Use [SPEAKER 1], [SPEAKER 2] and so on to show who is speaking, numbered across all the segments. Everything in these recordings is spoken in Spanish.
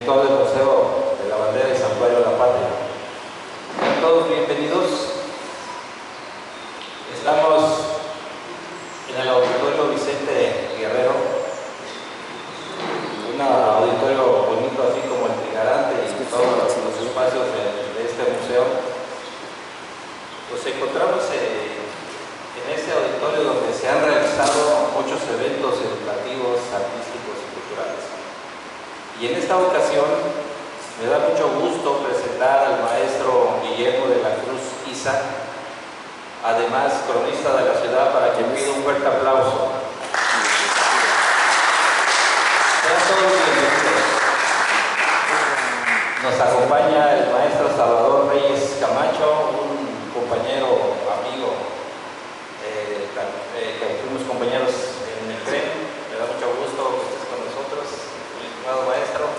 [SPEAKER 1] Todo el Museo de la Bandera y Santuario de la Patria. Sean todos bienvenidos. Estamos en el Auditorio Vicente Guerrero, un auditorio bonito así como el Trigarante y todos los espacios de este museo. Nos encontramos en este auditorio donde se han realizado muchos eventos educativos, artísticos y culturales. Y en esta ocasión me da mucho gusto presentar al maestro Guillermo de la Cruz Isa, además cronista de la ciudad, para que pida un fuerte aplauso. Sean todos bienvenidos. Nos acompaña el maestro Salvador Reyes Camacho, un compañero, amigo, que fuimos compañeros en el tren. Me da mucho gusto que estés con nosotros, mi estimado maestro.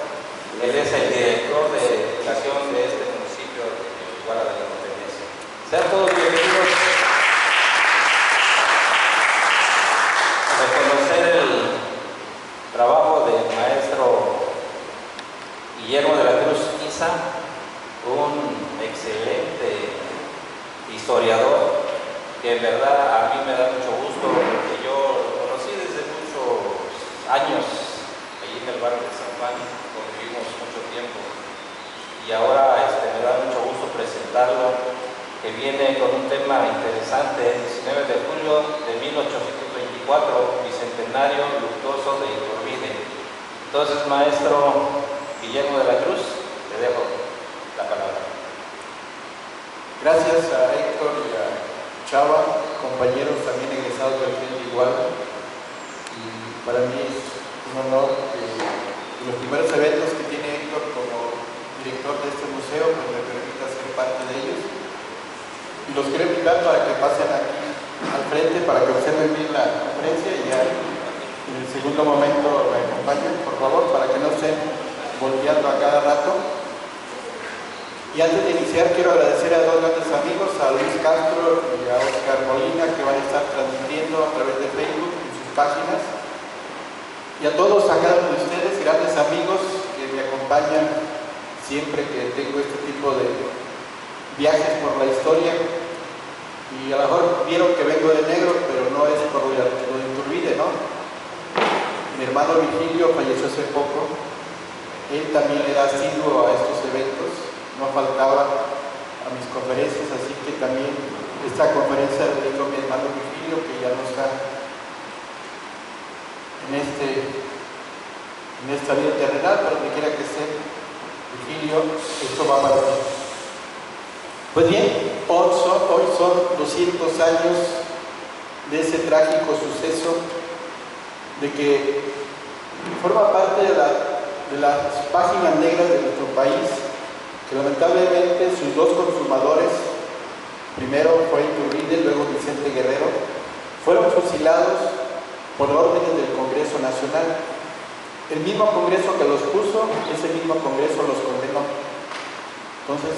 [SPEAKER 1] Él es el director de educación de este municipio de Iguala de la Montañesa. Sean todos bienvenidos a reconocer el trabajo del maestro Guillermo de la Cruz Isa, un excelente historiador que en verdad a mí me da mucho gusto, porque yo lo conocí desde muchos años allí en el barrio de San Juan, convivimos mucho tiempo, y ahora me da mucho gusto presentarlo, que viene con un tema interesante, el 19 de julio de 1824, bicentenario luctuoso de Iturbide. Entonces, maestro Guillermo de la Cruz, te dejo la palabra.
[SPEAKER 2] Gracias a Héctor y a Chava, compañeros también egresados del Centro Iguala, y para mí es un honor que los primeros eventos que tiene Héctor como director de este museo pues me permita ser parte de ellos, y los quiero invitar para que pasen aquí al frente para que observen bien la conferencia, y ya en el segundo momento me acompañen, por favor, para que no estén volteando a cada rato. Y antes de iniciar quiero agradecer a dos grandes amigos, a Luis Castro y a Oscar Molina, que van a estar transmitiendo a través de Facebook en sus páginas, y a todos a cada uno de ustedes, grandes amigos que me acompañan siempre que tengo este tipo de viajes por la historia. Y a lo mejor vieron que vengo de negro, pero no es por lo de Iturbide, ¿no? Mi hermano Virgilio falleció hace poco, él también era asiduo a estos eventos, no faltaba a mis conferencias, así que también esta conferencia la dedico a mi hermano Virgilio, que ya no está en esta vida terrenal, pero donde quiera que esté Virgilio, esto va para ti. Pues bien, hoy son 200 años de ese trágico suceso, de que forma parte de las páginas negras de nuestro país, que lamentablemente sus dos consumadores, primero fue Iturbide, luego Vicente Guerrero, fueron fusilados por órdenes del Congreso Nacional. El mismo Congreso que los puso, ese mismo Congreso los condenó. Entonces,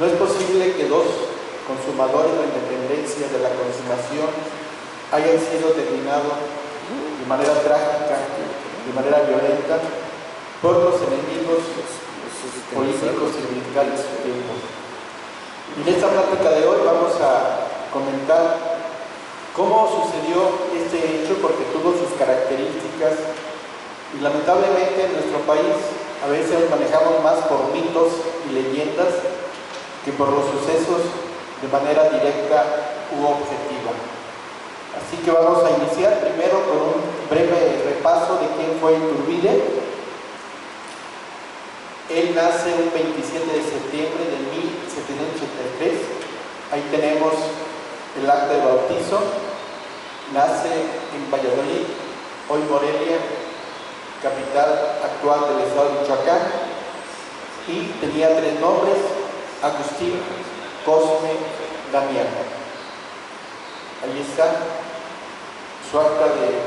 [SPEAKER 2] no es posible que dos consumadores de la independencia, de la consumación, hayan sido terminados de manera trágica, de manera violenta, por los enemigos políticos y militares de su tiempo. Y en esta plática de hoy vamos a comentar cómo sucedió este hecho, porque tuvo sus características, y lamentablemente en nuestro país a veces nos manejamos más por mitos y leyendas que por los sucesos de manera directa u objetiva. Así que vamos a iniciar primero con un breve repaso de quién fue Iturbide. Él nace un 27 de septiembre de 1783, ahí tenemos el acta de bautizo. Nace en Valladolid, hoy Morelia, capital actual del estado de Michoacán, y tenía tres nombres: Agustín, Cosme, Damián. Ahí está su acta de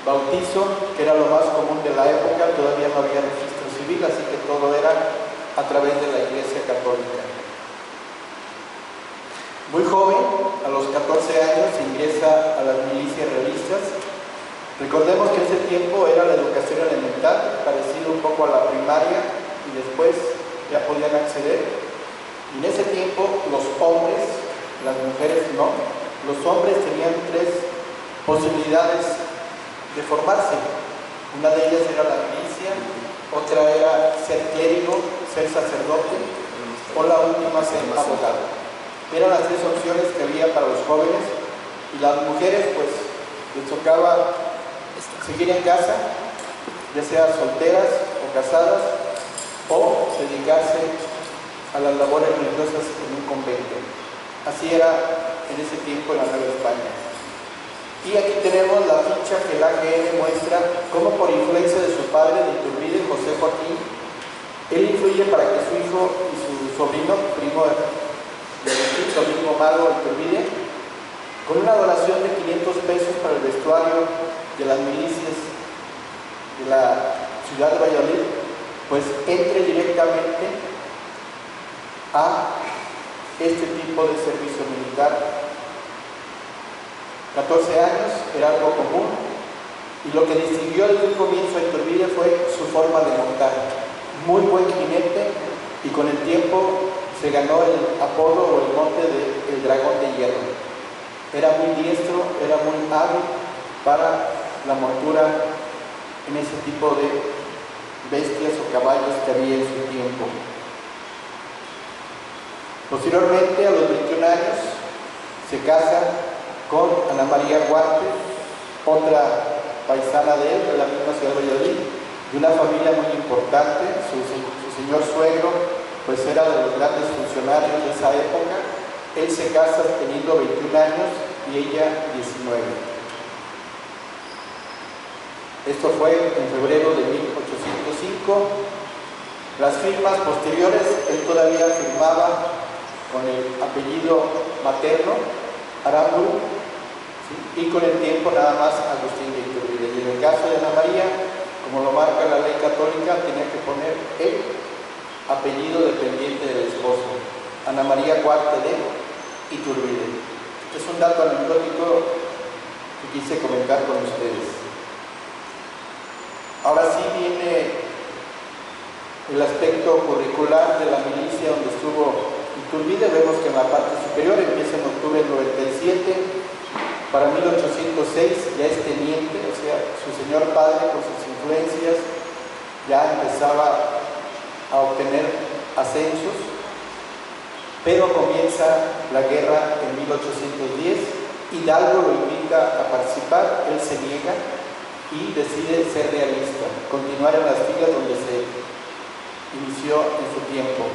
[SPEAKER 2] bautizo, que era lo más común de la época, todavía no había registro civil, así que todo era a través de la Iglesia Católica. Muy joven, a los 14 años, ingresa a las milicias realistas. Recordemos que en ese tiempo era la educación elemental, parecido un poco a la primaria, y después ya podían acceder. Y en ese tiempo los hombres, las mujeres no, los hombres tenían tres posibilidades de formarse. Una de ellas era la milicia, otra era ser clérigo, ser sacerdote, o la última ser abogado. Eran las tres opciones que había para los jóvenes, y las mujeres pues les tocaba seguir en casa, ya sea solteras o casadas, o dedicarse a las labores religiosas en un convento. Así era en ese tiempo en la Nueva España. Y aquí tenemos la ficha que el AGN muestra cómo, por influencia de su padre de Iturbide, José Joaquín, él influye para que su hijo y su sobrino, primo Mago Iturbide, con una donación de 500 pesos para el vestuario de las milicias de la ciudad de Valladolid, pues entre directamente a este tipo de servicio militar. 14 años era algo común, y lo que distinguió desde un comienzo a Iturbide fue su forma de montar. Muy buen jinete, y con el tiempo se ganó el apodo o el mote de el dragón de hierro. Era muy diestro, era muy hábil para la montura en ese tipo de bestias o caballos que había en su tiempo. Posteriormente, a los 21 años, se casa con Ana María Huarte, otra paisana de él, de la misma ciudad de Valladolid, de una familia muy importante. Su señor suegro pues era de los grandes funcionarios de esa época. Él se casa teniendo 21 años y ella 19. Esto fue en febrero de 1805. Las firmas posteriores, él todavía firmaba con el apellido materno, Aramburu, ¿sí? Y con el tiempo nada más Agustín de Iturbide. Y en el caso de Ana María, como lo marca la ley católica, tenía que poner el apellido dependiente del esposo, Ana María Huarte de Iturbide. Es un dato anecdótico que quise comentar con ustedes. Ahora sí viene el aspecto curricular de la milicia donde estuvo Iturbide. Vemos que en la parte superior empieza en octubre del 97, para 1806 ya es teniente, o sea, su señor padre con sus influencias ya empezaba a obtener ascensos, pero comienza la guerra en 1810, Hidalgo lo invita a participar, él se niega y decide ser realista, continuar en las filas donde se inició en su tiempo.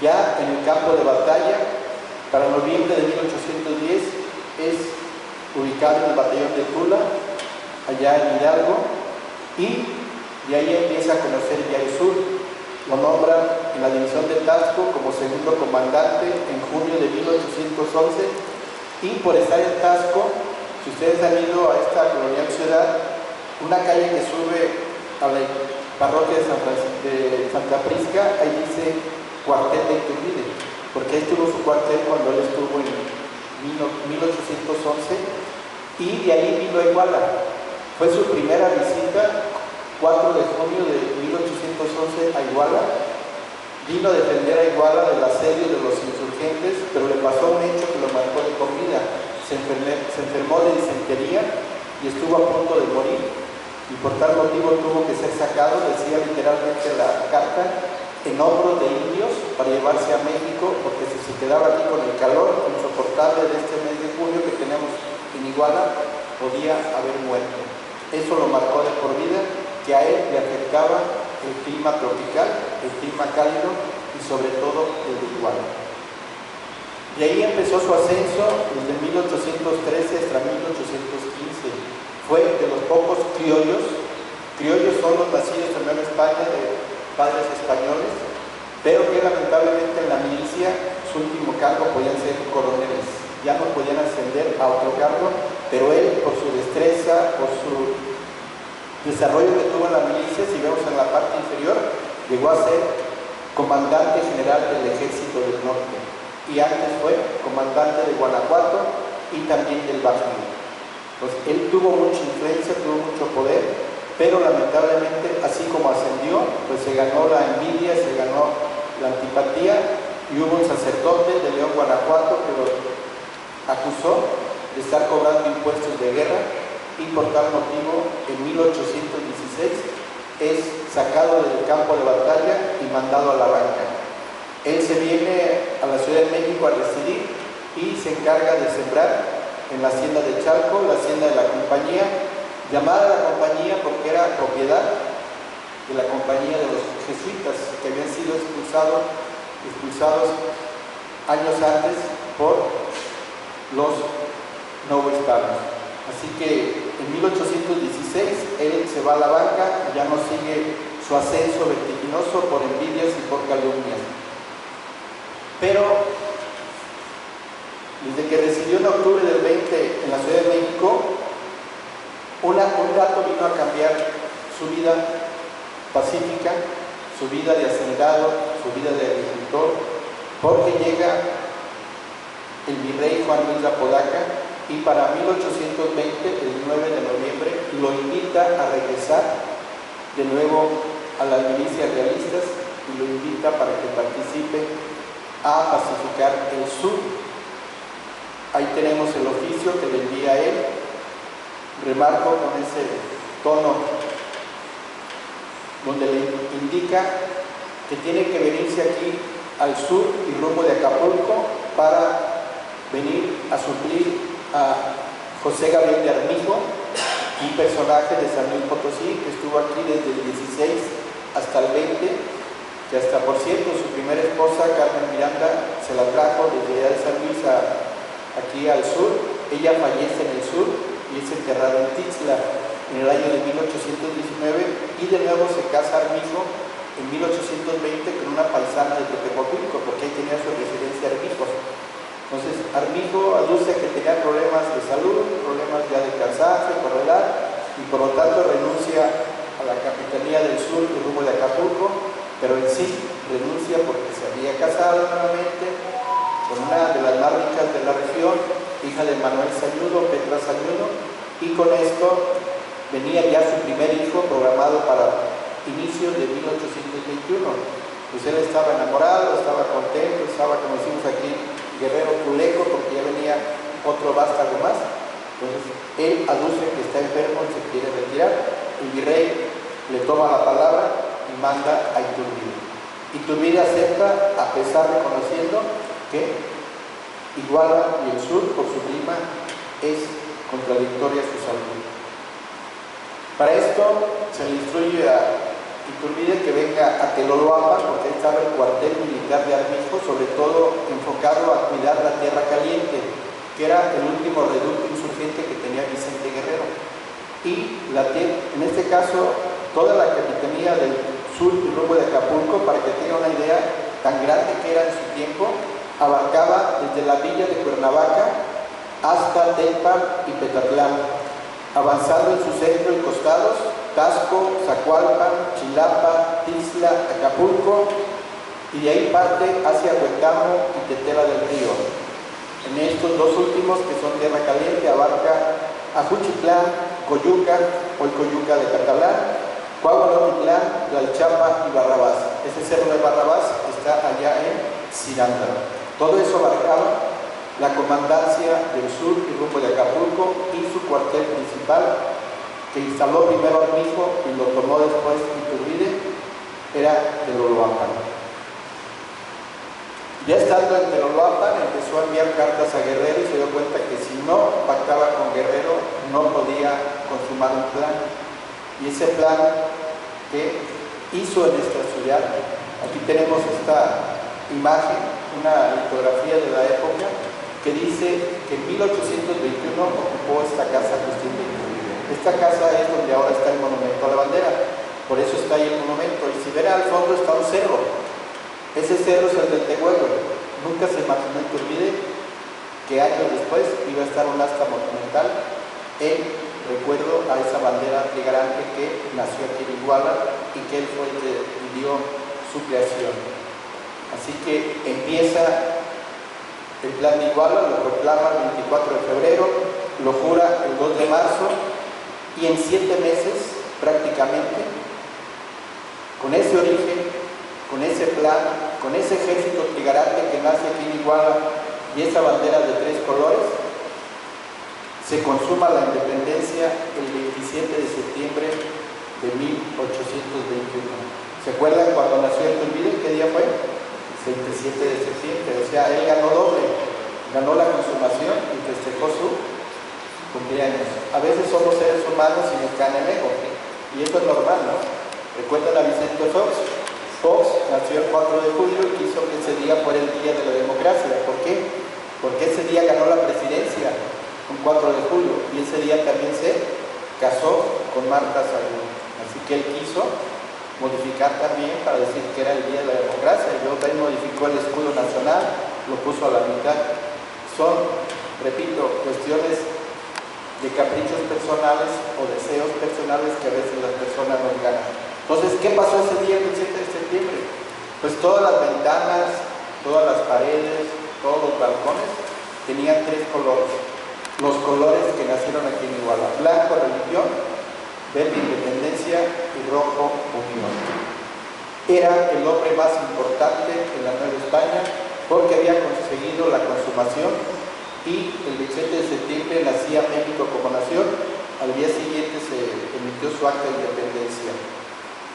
[SPEAKER 2] Ya en el campo de batalla, para noviembre de 1810, es ubicado en el batallón de Tula, allá en Hidalgo, y de ahí empieza a conocer ya el sur. Lo nombran en la división de Taxco como segundo comandante en junio de 1811, y por estar en Taxco, si ustedes han ido a esta colonial ciudad, una calle que sube a la parroquia de Santa Prisca, ahí dice cuartel de Iturbide, porque ahí tuvo su cuartel cuando él estuvo en 1811, y de ahí vino a Iguala. Fue su primera visita, 4 de junio de 1811 a Iguala. Vino a defender a Iguala del asedio de los insurgentes, pero le pasó un hecho que lo marcó de por vida. Se enfermó de disentería y estuvo a punto de morir, y por tal motivo tuvo que ser sacado, decía literalmente la carta, en hombros de indios para llevarse a México, porque si se quedaba aquí con el calor insoportable de este mes de junio que tenemos en Iguala, podía haber muerto. Eso lo marcó de por vida, que a él le afectaba el clima tropical, el clima cálido y sobre todo el de Iguala. Y ahí empezó su ascenso desde 1813 hasta 1815. Fue de los pocos criollos son los nacidos en Nueva España de padres españoles, pero que lamentablemente en la milicia su último cargo podían ser coroneles, ya no podían ascender a otro cargo, pero él, por su destreza, por su desarrollo que tuvo en la milicia, si vemos en la parte inferior, llegó a ser comandante general del Ejército del Norte, y antes fue comandante de Guanajuato y también del Bajío. Pues él tuvo mucha influencia, tuvo mucho poder, pero lamentablemente, así como ascendió, pues se ganó la envidia, se ganó la antipatía, y hubo un sacerdote de León, Guanajuato, que lo acusó de estar cobrando impuestos de guerra, y por tal motivo, en 1816, es sacado del campo de batalla y mandado a la banca. Él se viene a la Ciudad de México a residir y se encarga de sembrar en la hacienda de Chalco, la hacienda de la compañía, llamada la compañía porque era propiedad de la compañía de los jesuitas, que habían sido expulsados años antes por los novohispanos. Así que en 1816 él se va a la banca, ya no sigue su ascenso vertiginoso por envidias y por calumnias. Pero desde que residió en octubre del 20 en la Ciudad de México, un dato vino a cambiar su vida pacífica, su vida de hacendado, su vida de agricultor, porque llega el virrey Juan Luis de Apodaca y para 1820, el 9 de noviembre, lo invita a regresar de nuevo a las milicias realistas y lo invita para que participe a pacificar el sur. Ahí tenemos el oficio que le envía a él. Remarco con ese tono donde le indica que tiene que venirse aquí al sur y rumbo de Acapulco para venir a suplir a José Gabriel de Armijo, un personaje de San Luis Potosí que estuvo aquí desde el 16 hasta el 20, que hasta por cierto su primera esposa Carmen Miranda se la trajo desde allá de San Luis aquí al sur. Ella fallece en el sur y es enterrada en Tixla en el año de 1819 y de nuevo se casa Armijo en 1820 con una paisana de Tepecuacuilco, porque ahí tenía su residencia Armijos. Entonces Armijo aduce que tenía problemas de salud, problemas ya de cansancio, por edad, y por lo tanto renuncia a la capitanía del sur y rumbo de Acapulco, pero en sí renuncia porque se había casado nuevamente con una de las más ricas de la región, hija de Manuel Sañudo, Petra Sañudo, y con esto venía ya su primer hijo programado para inicios de 1821. Pues él estaba enamorado, estaba contento, estaba, como decimos aquí, guerrero culeco, porque ya venía otro vástago más. Entonces él aduce que está enfermo y se quiere retirar. El virrey le toma la palabra y manda a Iturbide. Iturbide acepta, a pesar reconociendo que Iguala y el sur, por su clima, es contradictoria su salud. Para esto se le instruye a Iturbide que venga a Teloloapan, porque ahí estaba el cuartel militar de Armijo, sobre todo enfocado a cuidar la Tierra Caliente, que era el último reducto insurgente que tenía Vicente Guerrero. Y en este caso, toda la capitanía del sur y rumbo de Acapulco, para que tenga una idea tan grande que era en su tiempo, abarcaba desde la villa de Cuernavaca hasta Telpan y Petatlán, avanzando en su centro y costados, Tasco, Zacualpan, Chilapa, Tixla, Acapulco, y de ahí parte hacia Huetamo y Tetela del Río. En estos dos últimos, que son tierra caliente, abarca a Juchitlán, Coyuca o el Coyuca de Catalán, Coahualotitlán, Tlalchapa y Barrabás. Ese cerro de Barrabás está allá en Cirándaro. Todo eso abarcaba la comandancia del sur y rumbo de Acapulco y su cuartel principal, que instaló primero Armijo y lo tomó después Iturbide, era Teloloapan. Ya estando en Teloloapan, empezó a enviar cartas a Guerrero y se dio cuenta que si no pactaba con Guerrero no podía consumar un plan. Y ese plan que hizo en esta ciudad, aquí tenemos esta imagen, una litografía de la época, que dice que en 1821 ocupó esta casa Agustín de Iturbide. Esta casa es donde ahora está el monumento a la bandera, por eso está ahí el monumento, y si ven al fondo está un cerro. Ese cerro es el del Tehuelue. Nunca se imaginó Iturbide que años después iba a estar un asta monumental en recuerdo a esa bandera trigarante que nació aquí en Iguala y que él fue el que dio su creación. Así que empieza el plan de Iguala, lo proclama el 24 de febrero, lo jura el 2 de marzo y en 7 meses prácticamente, con ese origen, con ese plan, con ese ejército trigarante que nace aquí en Iguala y esa bandera de 3 colores, se consuma la independencia el 27 de septiembre de 1821. ¿Se acuerdan cuando nació Iturbide? ¿Qué día fue? El 27 de septiembre. O sea, él ganó doble, ganó la consumación y festejó su cumpleaños. A veces somos seres humanos y nos cae el ego, y eso es normal, ¿no? Recuerdan a Vicente Fox. Fox nació el 4 de julio y quiso que ese día fuera el día de la democracia. ¿Por qué? Porque ese día ganó la presidencia, un 4 de julio, y ese día también se casó con Marta Sagún. Así que él quiso modificar también para decir que era el día de la democracia. Y luego también modificó el escudo nacional, lo puso a la mitad. Son, repito, cuestiones de caprichos personales o deseos personales que a veces las personas nos ganan. Entonces, ¿qué pasó ese día, el 27 de septiembre? Pues todas las ventanas, todas las paredes, todos los balcones tenían 3 colores. Los colores que nacieron aquí en Iguala: blanco, religión; verde, independencia; y rojo, unión. Era el hombre más importante en la Nueva España porque había conseguido la consumación, y el 27 de septiembre nacía México como nación. Al día siguiente se emitió su acta de independencia.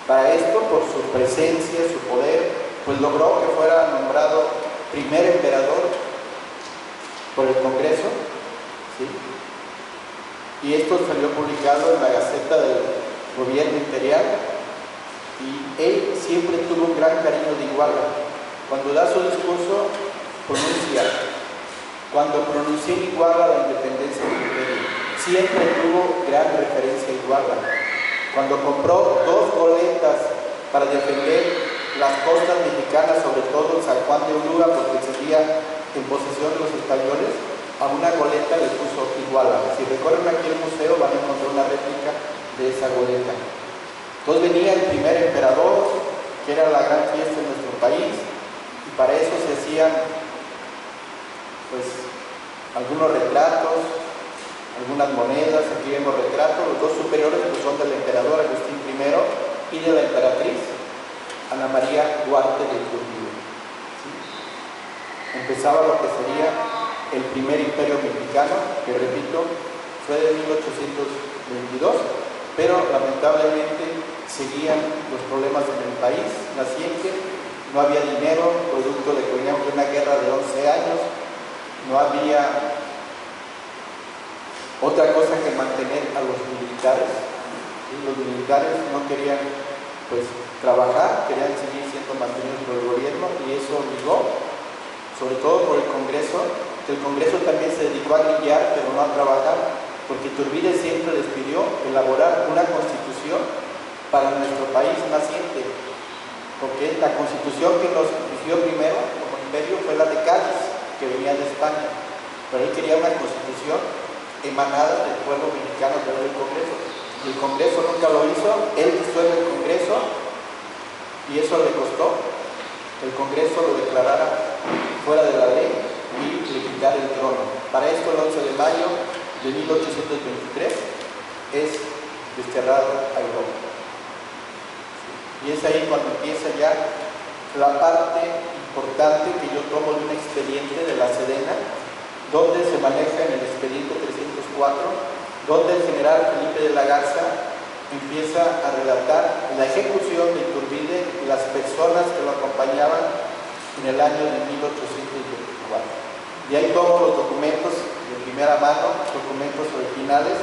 [SPEAKER 2] Para esto, por su presencia, su poder, pues logró que fuera nombrado primer emperador por el Congreso, ¿sí? Y esto salió publicado en la Gaceta del Gobierno Imperial, y él siempre tuvo un gran cariño de Iguala. Cuando da su discurso, cuando pronunció en Iguala la independencia del imperio, siempre tuvo gran referencia a Iguala. Cuando compró 2 goletas para defender las costas mexicanas, sobre todo San Juan de Ulúa, porque seguía en posesión de los españoles, a una goleta le puso Iguala. Si recorren aquí el museo van a encontrar una réplica de esa goleta. Entonces venía el primer emperador, que era la gran fiesta en nuestro país, y para eso se hacían pues algunos retratos, algunas monedas. Aquí vemos retratos. Los 2 superiores pues son del emperador Agustín I y de la emperatriz Ana María Duarte de Iturbide. ¿Sí? Empezaba lo que sería el primer imperio mexicano, que repito, fue de 1822, pero lamentablemente seguían los problemas en el país naciente. No había dinero, producto de que veníamos de una guerra de 11 años, no había otra cosa que mantener a los militares. ¿Sí? Los militares no querían pues trabajar, querían seguir siendo mantenidos por el gobierno, y eso obligó, sobre todo por el Congreso, que el Congreso también se dedicó a grillar, pero no a trabajar, porque Iturbide siempre les pidió elaborar una constitución para nuestro país naciente, porque la constitución que nos rigió primero como imperio fue la de Cádiz, que venía de España, pero él quería una constitución emanada del pueblo mexicano a través del Congreso. Y el Congreso nunca lo hizo. Él disuelve el Congreso, y eso le costó que el Congreso lo declarara fuera de la ley y le quitara el trono. Para esto, el 11 de mayo de 1823 es desterrado a Europa. Y es ahí cuando empieza ya la parte importante que yo tomo de un expediente de la Sedena, donde se maneja en el expediente 304, donde el general Felipe de la Garza empieza a relatar la ejecución de Iturbide y las personas que lo acompañaban en el año de 1824. Y ahí tomo los documentos de primera mano, documentos originales,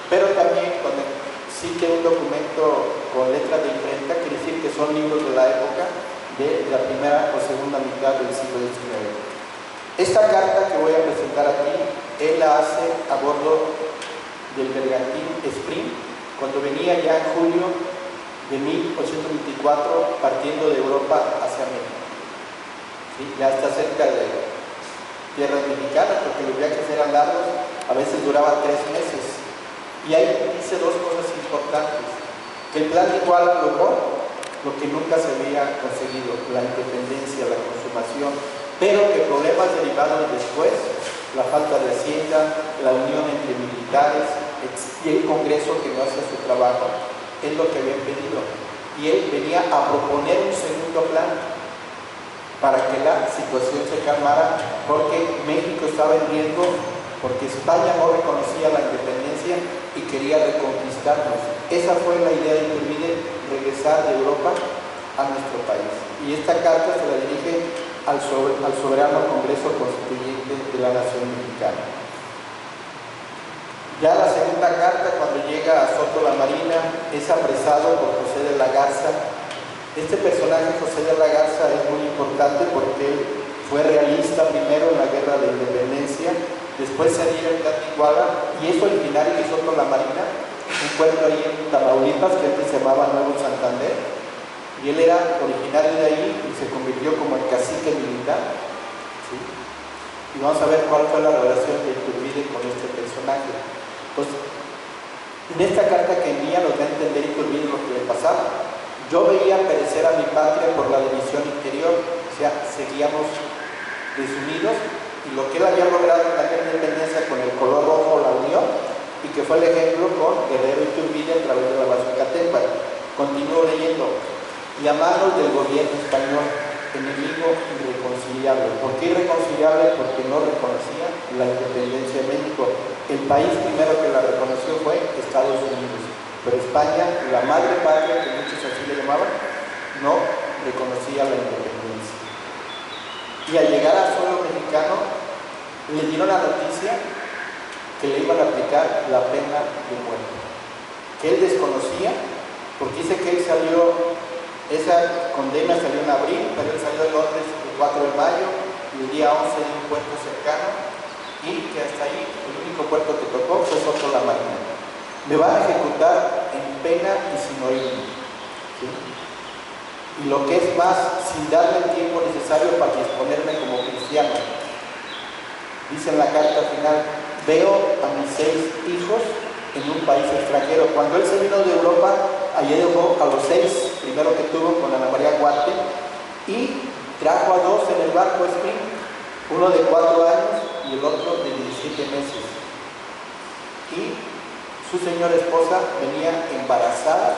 [SPEAKER 2] pero también cuando cite un documento con letras de imprenta, quiere decir que son libros de la época de la primera o segunda mitad del siglo XIX. Esta carta que voy a presentar aquí, él la hace a bordo del bergantín Spring, cuando venía ya en julio de 1824 partiendo de Europa hacia México. ¿Sí? Ya está cerca de tierras mexicanas, porque los viajes eran largos, a veces duraban 3 meses. Y ahí dice 2 cosas importantes: que el plan de Iguala logró lo que nunca se había conseguido, la independencia, la consumación, pero que problemas derivados después, la falta de hacienda, la unión entre militares y el Congreso que no hacía su trabajo, es lo que habían pedido. Y él venía a proponer un segundo plan para que la situación se calmara, porque México estaba en riesgo, porque España no reconocía la independencia y quería reconquistarnos. Esa fue la idea de Iturbide, regresar de Europa a nuestro país. Y esta carta se la dirige al soberano Congreso Constituyente de la Nación Mexicana. Ya la segunda carta, cuando llega a Soto la Marina, es apresado por José de la Garza. Este personaje, José de la Garza, es muy importante porque él fue realista primero en la Guerra de Independencia, después se adhiere en Iguala y es originario de Soto la Marina, un pueblo ahí en Tamaulipas que antes se llamaba Nuevo Santander, y él era originario de ahí y se convirtió como el cacique militar, ¿sí? Y vamos a ver cuál fue la relación de Iturbide con este personaje. Pues, en esta carta que envía nos da a entender Iturbide lo que le pasaba. Yo veía perecer a mi patria por la división interior, o sea, seguíamos desunidos, y lo que él había logrado en la guerra de independencia con el color rojo, la unión, y que fue el ejemplo con Guerrero Iturbide a través de la Bazucatepa. Continúo leyendo. Y a manos del gobierno español, enemigo irreconciliable. ¿Por qué irreconciliable? Porque no reconocía la independencia de México. El país primero que la reconoció fue Estados Unidos, pero España, la madre patria, que muchos así le llamaban, no reconocía la independencia. Y al llegar a suelo mexicano, le dieron la noticia que le iban a aplicar la pena de muerte, que él desconocía, porque dice que él salió, esa condena salió en abril, pero él salió de Londres el 4 de mayo y el día 11 de un puerto cercano, y que hasta ahí el único puerto que tocó fue Soto la Marina. Me van a ejecutar en pena y sin oírme, ¿sí? Y lo que es más, sin darle el tiempo necesario para disponerme como cristiano. Dice en la carta final: veo a mis 6 hijos en un país extranjero. Cuando él se vino de Europa, allí dejó a los 6, primero que tuvo con Ana María Guarte, y trajo a 2 en el barco Spring, uno de 4 años y el otro de 17 meses. Y su señora esposa venía embarazada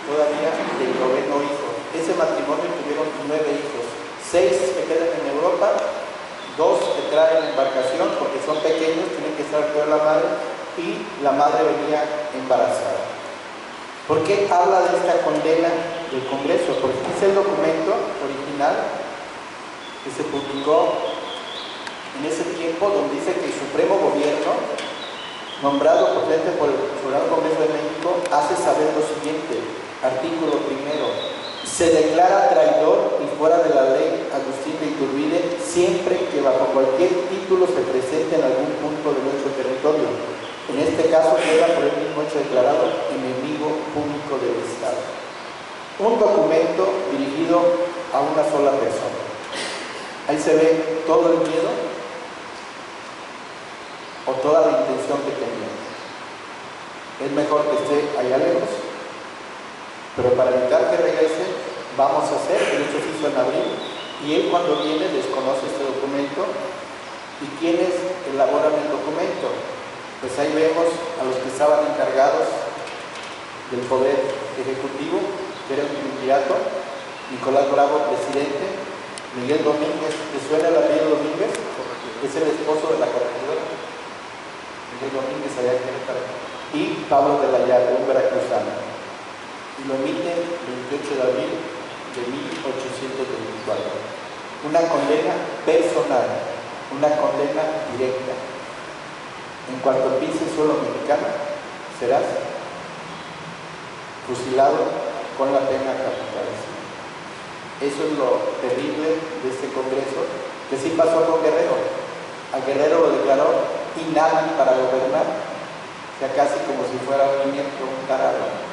[SPEAKER 2] todavía del 9º hijo. Ese matrimonio tuvieron 9 hijos, 6 que quedan en Europa, 2 que traen en embarcación porque son pequeños, tienen que estar con la madre, y la madre venía embarazada. ¿Por qué habla de esta condena del Congreso? Porque es el documento original que se publicó en ese tiempo, donde dice que el Supremo Gobierno, nombrado por el Soberano Congreso de México, hace saber lo siguiente. Artículo 1. Se declara traidor y fuera de la ley Agustín de Iturbide siempre que bajo cualquier título se presente en algún punto de nuestro territorio. En este caso queda por el mismo hecho declarado enemigo público del Estado. Un documento dirigido a una sola persona. Ahí se ve todo el miedo o toda la intención que tenía. Es mejor que esté allá lejos, pero para evitar que regrese, vamos a hacer, que esto se hizo en abril, y él cuando viene desconoce este documento. ¿Y quiénes elaboran el documento? Pues ahí vemos a los que estaban encargados del poder ejecutivo, que era un triunvirato: Nicolás Bravo, presidente; Miguel Domínguez, ¿te suena el apellido Domínguez? Es el esposo de la corregidora, Miguel Domínguez, allá en Querétaro; y Pablo de la Llaga, un veracruzano. Y lo emite el 28 de abril de 1824. Una condena personal, una condena directa. En cuanto pises suelo mexicano, serás fusilado con la pena capital. Eso es lo terrible de este Congreso, que sí pasó con Guerrero. A Guerrero lo declaró inhábil para gobernar, o sea, casi como si fuera un nieto, un tarado.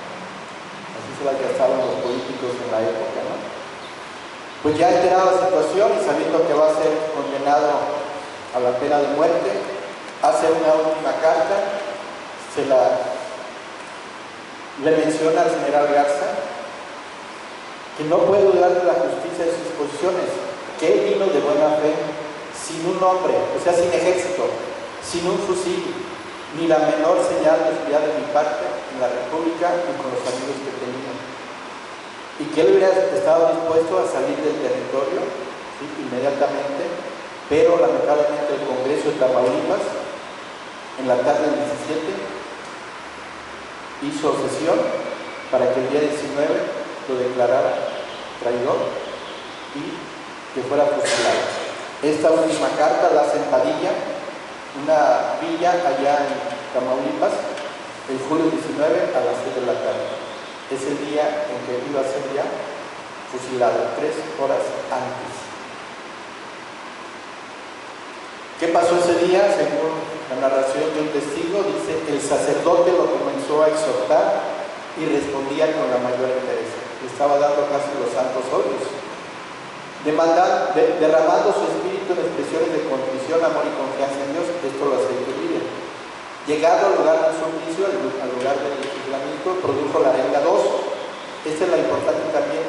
[SPEAKER 2] Así se las gastaban los políticos en la época, ¿no? Pues ya enterado la situación y sabiendo que va a ser condenado a la pena de muerte, hace una última carta, le menciona al general Garza que no puede dudar de la justicia de sus posiciones, que él vino de buena fe, sin un hombre, o sea, sin ejército, sin un fusil, ni la menor señal de fidelidad de mi parte, en la República y con los amigos que tenía. Y que él hubiera estado dispuesto a salir del territorio, ¿sí?, inmediatamente, pero lamentablemente el Congreso de Tamaulipas, en la tarde del 17, hizo sesión para que el día 19 lo declarara traidor y que fuera fusilado. Esta última carta la hace en Padilla, una villa allá en Tamaulipas, el julio 19 a las 6 de la tarde. Es el día en que iba a ser ya fusilado, 3 horas antes. ¿Qué pasó ese día? Según la narración de un testigo, dice: el sacerdote lo comenzó a exhortar y respondía con la mayor entereza. Le estaba dando casi los santos óleos, derramando su espíritu en expresiones de contrición, amor y confianza en Dios. Esto lo hace Iturbide. Llegado al lugar del suplicio, al lugar del fusilamiento, produjo la arenga 2. Esta es la importante también.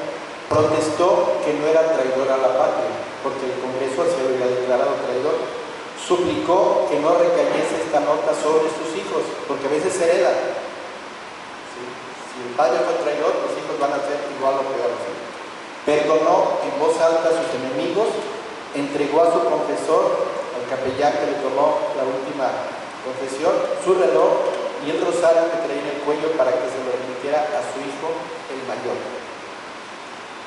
[SPEAKER 2] Protestó que no era traidor a la patria, porque el Congreso se había declarado traidor. Suplicó que no recayese esta nota sobre sus hijos, porque a veces se hereda. Si el padre fue traidor, los hijos van a ser igual o peor. ¿Sí? Perdonó en voz alta a sus enemigos, entregó a su confesor, al capellán que le tomó la última confesión, su reloj y el rosario que traía en el cuello para que se lo remitiera a su hijo, el mayor.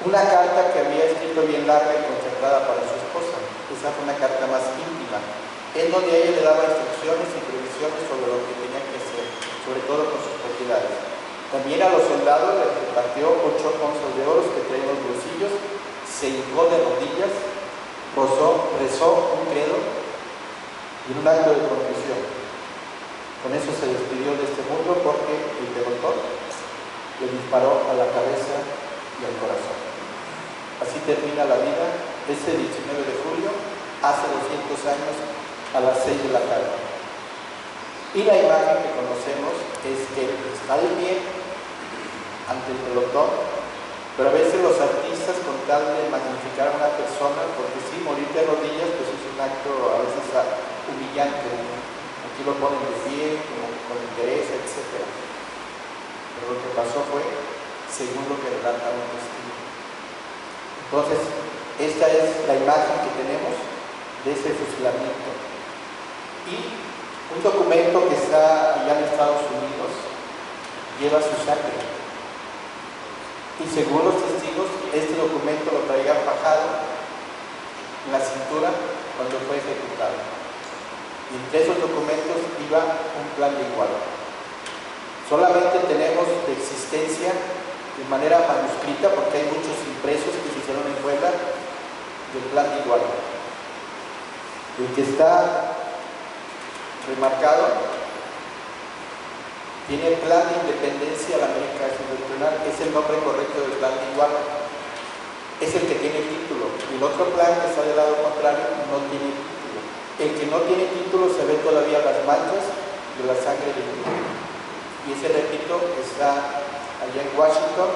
[SPEAKER 2] Una carta que había escrito bien larga y concertada para su esposa. Esa fue una carta más íntima, en donde ella le daba instrucciones y previsiones sobre lo que tenía que hacer, sobre todo con sus propiedades. También a los soldados les repartió 8 onzas de oro que traía en los bolsillos, se hincó de rodillas, rezó un credo y un acto de contrición. Con eso se despidió de este mundo, porque el derrotor le disparó a la cabeza y al corazón. Así termina la vida ese 19 de julio, hace 200 años, a las 6 de la tarde. Y la imagen que conocemos es que está de pie ante el pelotón, pero a veces los artistas, con tal de magnificar a una persona, porque sí, morir de rodillas pues es un acto a veces humillante, ¿no? Aquí lo ponen de pie, con interés, etc. Pero lo que pasó fue según lo que relata un testigo. Entonces, esta es la imagen que tenemos de ese fusilamiento. Y un documento que está allá en Estados Unidos lleva su sangre. Y según los testigos, este documento lo traía fajado en la cintura cuando fue ejecutado. Y entre esos documentos iba un plan de Iguala. Solamente tenemos de existencia de manera manuscrita, porque hay muchos impresos que se hicieron en Puebla, del plan de Iguala. El que está remarcado tiene Plan de Independencia de la América Septentrional, es el nombre correcto del plan de Iguala, es el que tiene título. Y el otro plan que está del lado contrario no tiene título. El que no tiene título se ve todavía las manchas de la sangre de Iguala. Y ese, repito, está allá en Washington,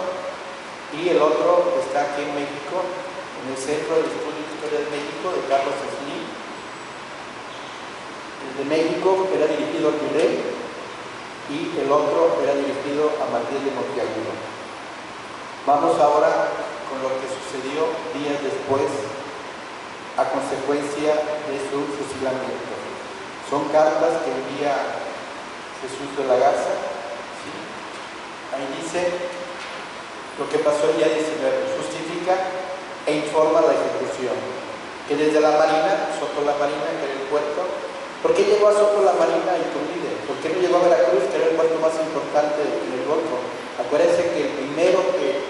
[SPEAKER 2] y el otro está aquí en México, en el Centro de Estudios de Historia de México de Carlos Slim. El de México era dirigido a Virrey y el otro era dirigido a Martínez de Monteagudo. Vamos ahora con lo que sucedió días después a consecuencia de su fusilamiento. Son cartas que envía Jesús de la Garza. ¿Sí? Ahí dice lo que pasó el día 19, justifica e informa la ejecución. Que desde la Marina, Soto la Marina, que era el puerto. ¿Por qué llegó a Soto la Marina y Iturbide? ¿Por qué no llegó a Veracruz, que era el puerto más importante en el Golfo? Acuérdense que el primero que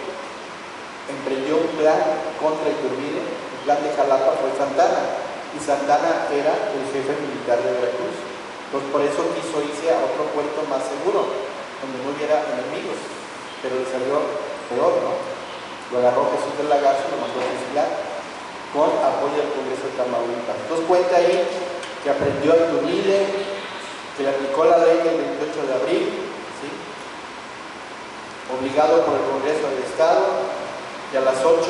[SPEAKER 2] emprendió un plan contra Iturbide, el plan de Jalapa, fue Santana. Y Santana era el jefe militar de Veracruz. Entonces por eso quiso irse a otro puerto más seguro, donde no hubiera enemigos. Pero le salió peor, ¿no? Lo agarró Jesús de la Garza y lo mandó a fusilar con apoyo del Congreso de Tamaulipas. Entonces cuenta ahí que aprendió a Iturbide, que le aplicó la ley del 28 de abril, ¿sí?, obligado por el Congreso del Estado, y a las 8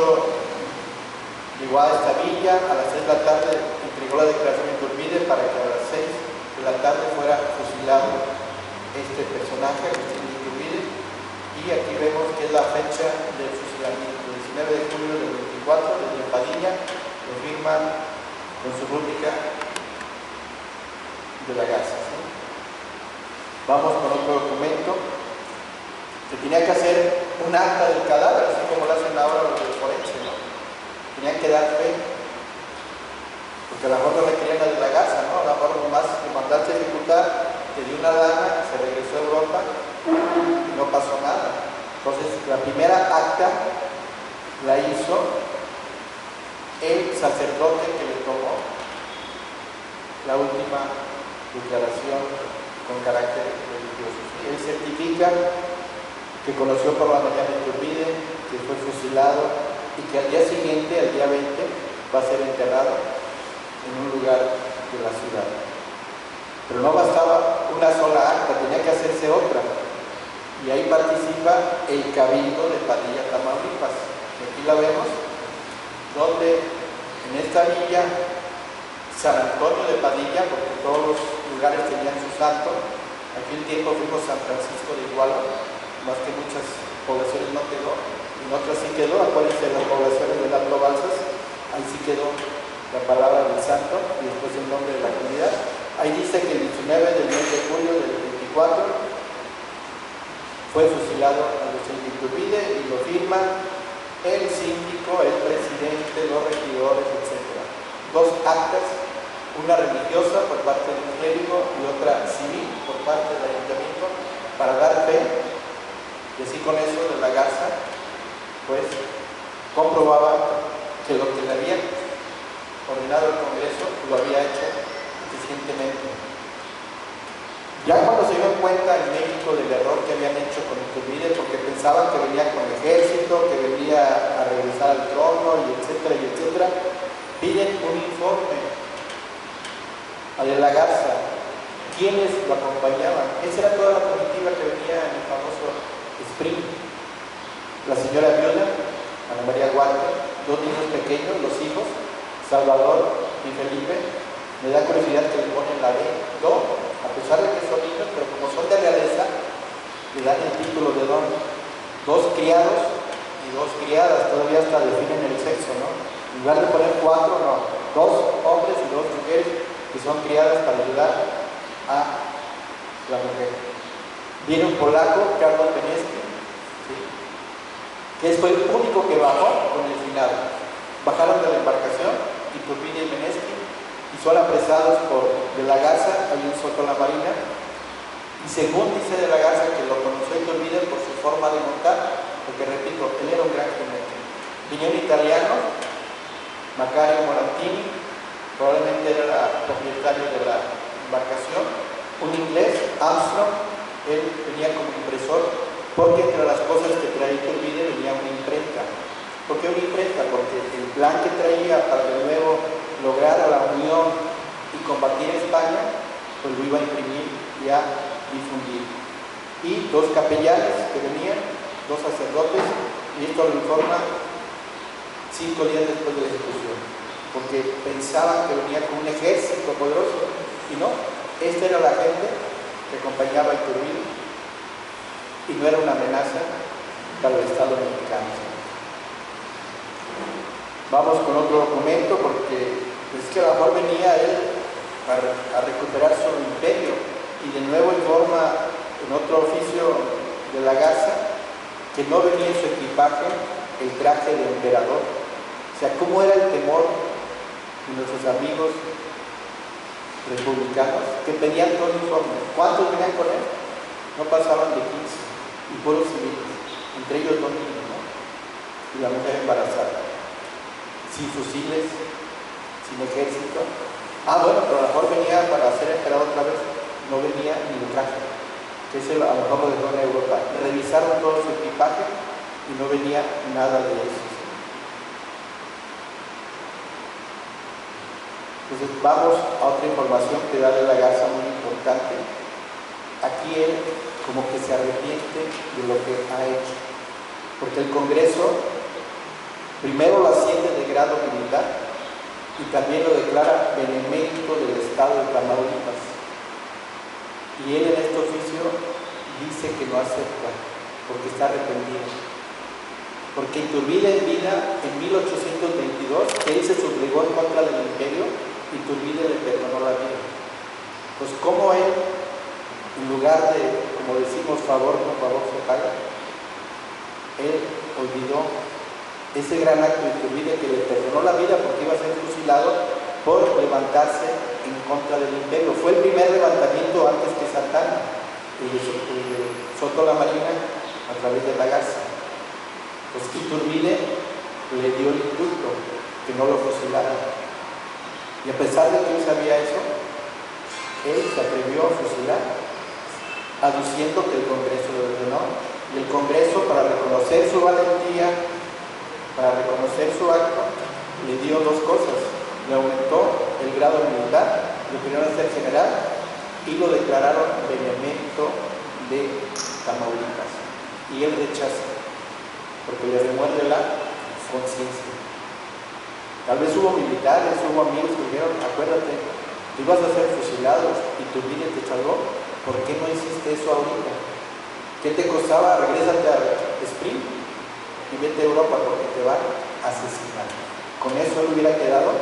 [SPEAKER 2] llegó a esta villa, a las 6 de la tarde entregó la declaración de Iturbide para que a las 6 de la tarde fuera fusilado este personaje, Agustín Iturbide. Y aquí vemos que es la fecha del fusilamiento, 19 de julio del 24, desde Padilla, lo firman con su rúbrica de la Garza. ¿Sí? Vamos con otro documento. Se tenía que hacer un acta del cadáver, así como lo hacen ahora los del forense, ¿no? Tenían que dar fe, porque a lo mejor no le querían la de la Garza, ¿no? A lo mejor nomás que mandarse a ejecutar, que dio una lana, se regresó a Europa y no pasó nada. Entonces, la primera acta la hizo el sacerdote que le tomó la última declaración con carácter religioso. Él certifica que conoció por la mañana a Iturbide, que fue fusilado y que al día siguiente, al día 20, va a ser enterrado en un lugar de la ciudad. Pero no bastaba una sola acta, tenía que hacerse otra. Y ahí participa el Cabildo de Padilla, Tamaulipas. Aquí la vemos, donde en esta villa, San Antonio de Padilla, porque todos los lugares tenían su santo. Aquí un tiempo fuimos San Francisco de Iguala, más que muchas poblaciones no quedó, en otras sí quedó. Acuérdense de las poblaciones de las Balsas, ahí sí quedó la palabra del santo y después el nombre de la comunidad. Ahí dice que el 19 del mes de julio del 24 fue fusilado a los Iturbide y lo firman el síndico, el presidente, los regidores, etc. Dos actas, una religiosa por parte del clérigo y otra civil por parte del ayuntamiento, para dar fe. Y así con eso de la Garza, pues comprobaba que lo que le habían ordenado el Congreso lo había hecho eficientemente. Ya cuando se dieron cuenta en México del error que habían hecho con Iturbide, porque pensaban que venía con ejército, que venía a regresar al trono, y etcétera, piden un informe a de la Garza, quienes lo acompañaban. Esa era toda la comitiva que venía en el famoso Spring. La señora viuda, Ana María Guardia, dos niños pequeños, los hijos, Salvador y Felipe. Me da curiosidad que le ponen la D, no, a pesar de que son niños, pero como son de realeza, le dan el título de don. Dos criados y dos criadas, todavía hasta definen el sexo, ¿no? En lugar de poner cuatro, no, dos hombres y dos mujeres que son criadas para ayudar a la mujer. Viene un polaco, Carlos Beneski, ¿sí?, que fue el único que bajó con el finado. Bajaron de la embarcación, Iturbide y Beneski, y son apresados por de la Garza. Hay un soto en la marina, y según dice de la Garza que lo conoció Iturbide por su forma de montar, porque repito, él era un gran jinete. Vino un italiano, Macario Morantini, probablemente era propietario de la embarcación, un inglés, Armstrong, él venía como impresor, porque entre las cosas que traía Iturbide venía una imprenta. ¿Por qué una imprenta? Porque el plan que traía para de nuevo lograr la unión y combatir España, pues lo iba a imprimir y a difundir. Y dos capellanes que venían, dos sacerdotes, y esto lo informa 5 días después de la ejecución, porque pensaban que venía con un ejército poderoso, y no, esta era la gente que acompañaba a Iturbide, y no era una amenaza para el Estado mexicano. Vamos con otro documento, porque es que a lo mejor venía él a recuperar su imperio, y de nuevo informa en otro oficio de la Garza que no venía en su equipaje el traje de emperador. O sea, ¿cómo era el temor de nuestros amigos republicanos que pedían todo el uniforme? ¿Cuántos venían con él? No pasaban de 15, y puros civiles, entre ellos dos niños, ¿no? Y la mujer embarazada, sin fusiles, sin ejército. Bueno, pero a lo mejor venía para ser emperador otra vez, no venía ni el traje, que ese a lo mejor lo dejó en Europa. Revisaron todo su equipaje y no venía nada de eso. Entonces vamos a otra información que da de la Garza muy importante. Aquí él como que se arrepiente de lo que ha hecho, porque el Congreso primero lo asciende de grado militar y también lo declara benemérito del Estado de Tamaulipas. Y él en este oficio dice que no acepta, porque está arrepentido. Porque Iturbide en vida, en 1822, él se sublevó en contra del imperio, Iturbide le perdonó la vida. Pues como él, en lugar de, como decimos, favor con favor se paga, él olvidó ese gran acto de Iturbide que le perdonó la vida porque iba a ser fusilado por levantarse en contra del imperio. Fue el primer levantamiento antes que Santana, el de Soto la Marina a través de la Garza. Pues Iturbide le dio el indulto, que no lo fusilaran. Y a pesar de que él sabía eso, él se atrevió a fusilar, aduciendo que el Congreso lo ordenó. Y el Congreso, para reconocer su valentía, para reconocer su acto, le dio dos cosas. Le aumentó el grado militar, lo querían hacer general, y lo declararon benemérito de Tamaulipas. Y él rechaza, porque le remuerde la conciencia. Tal vez hubo militares, hubo amigos que dijeron, acuérdate, tú ibas a ser fusilado y tu vida te salvó, ¿por qué no hiciste eso ahorita? ¿Qué te costaba? Regrésate a Spring y vete a Europa porque te van a asesinar. Con eso él hubiera quedado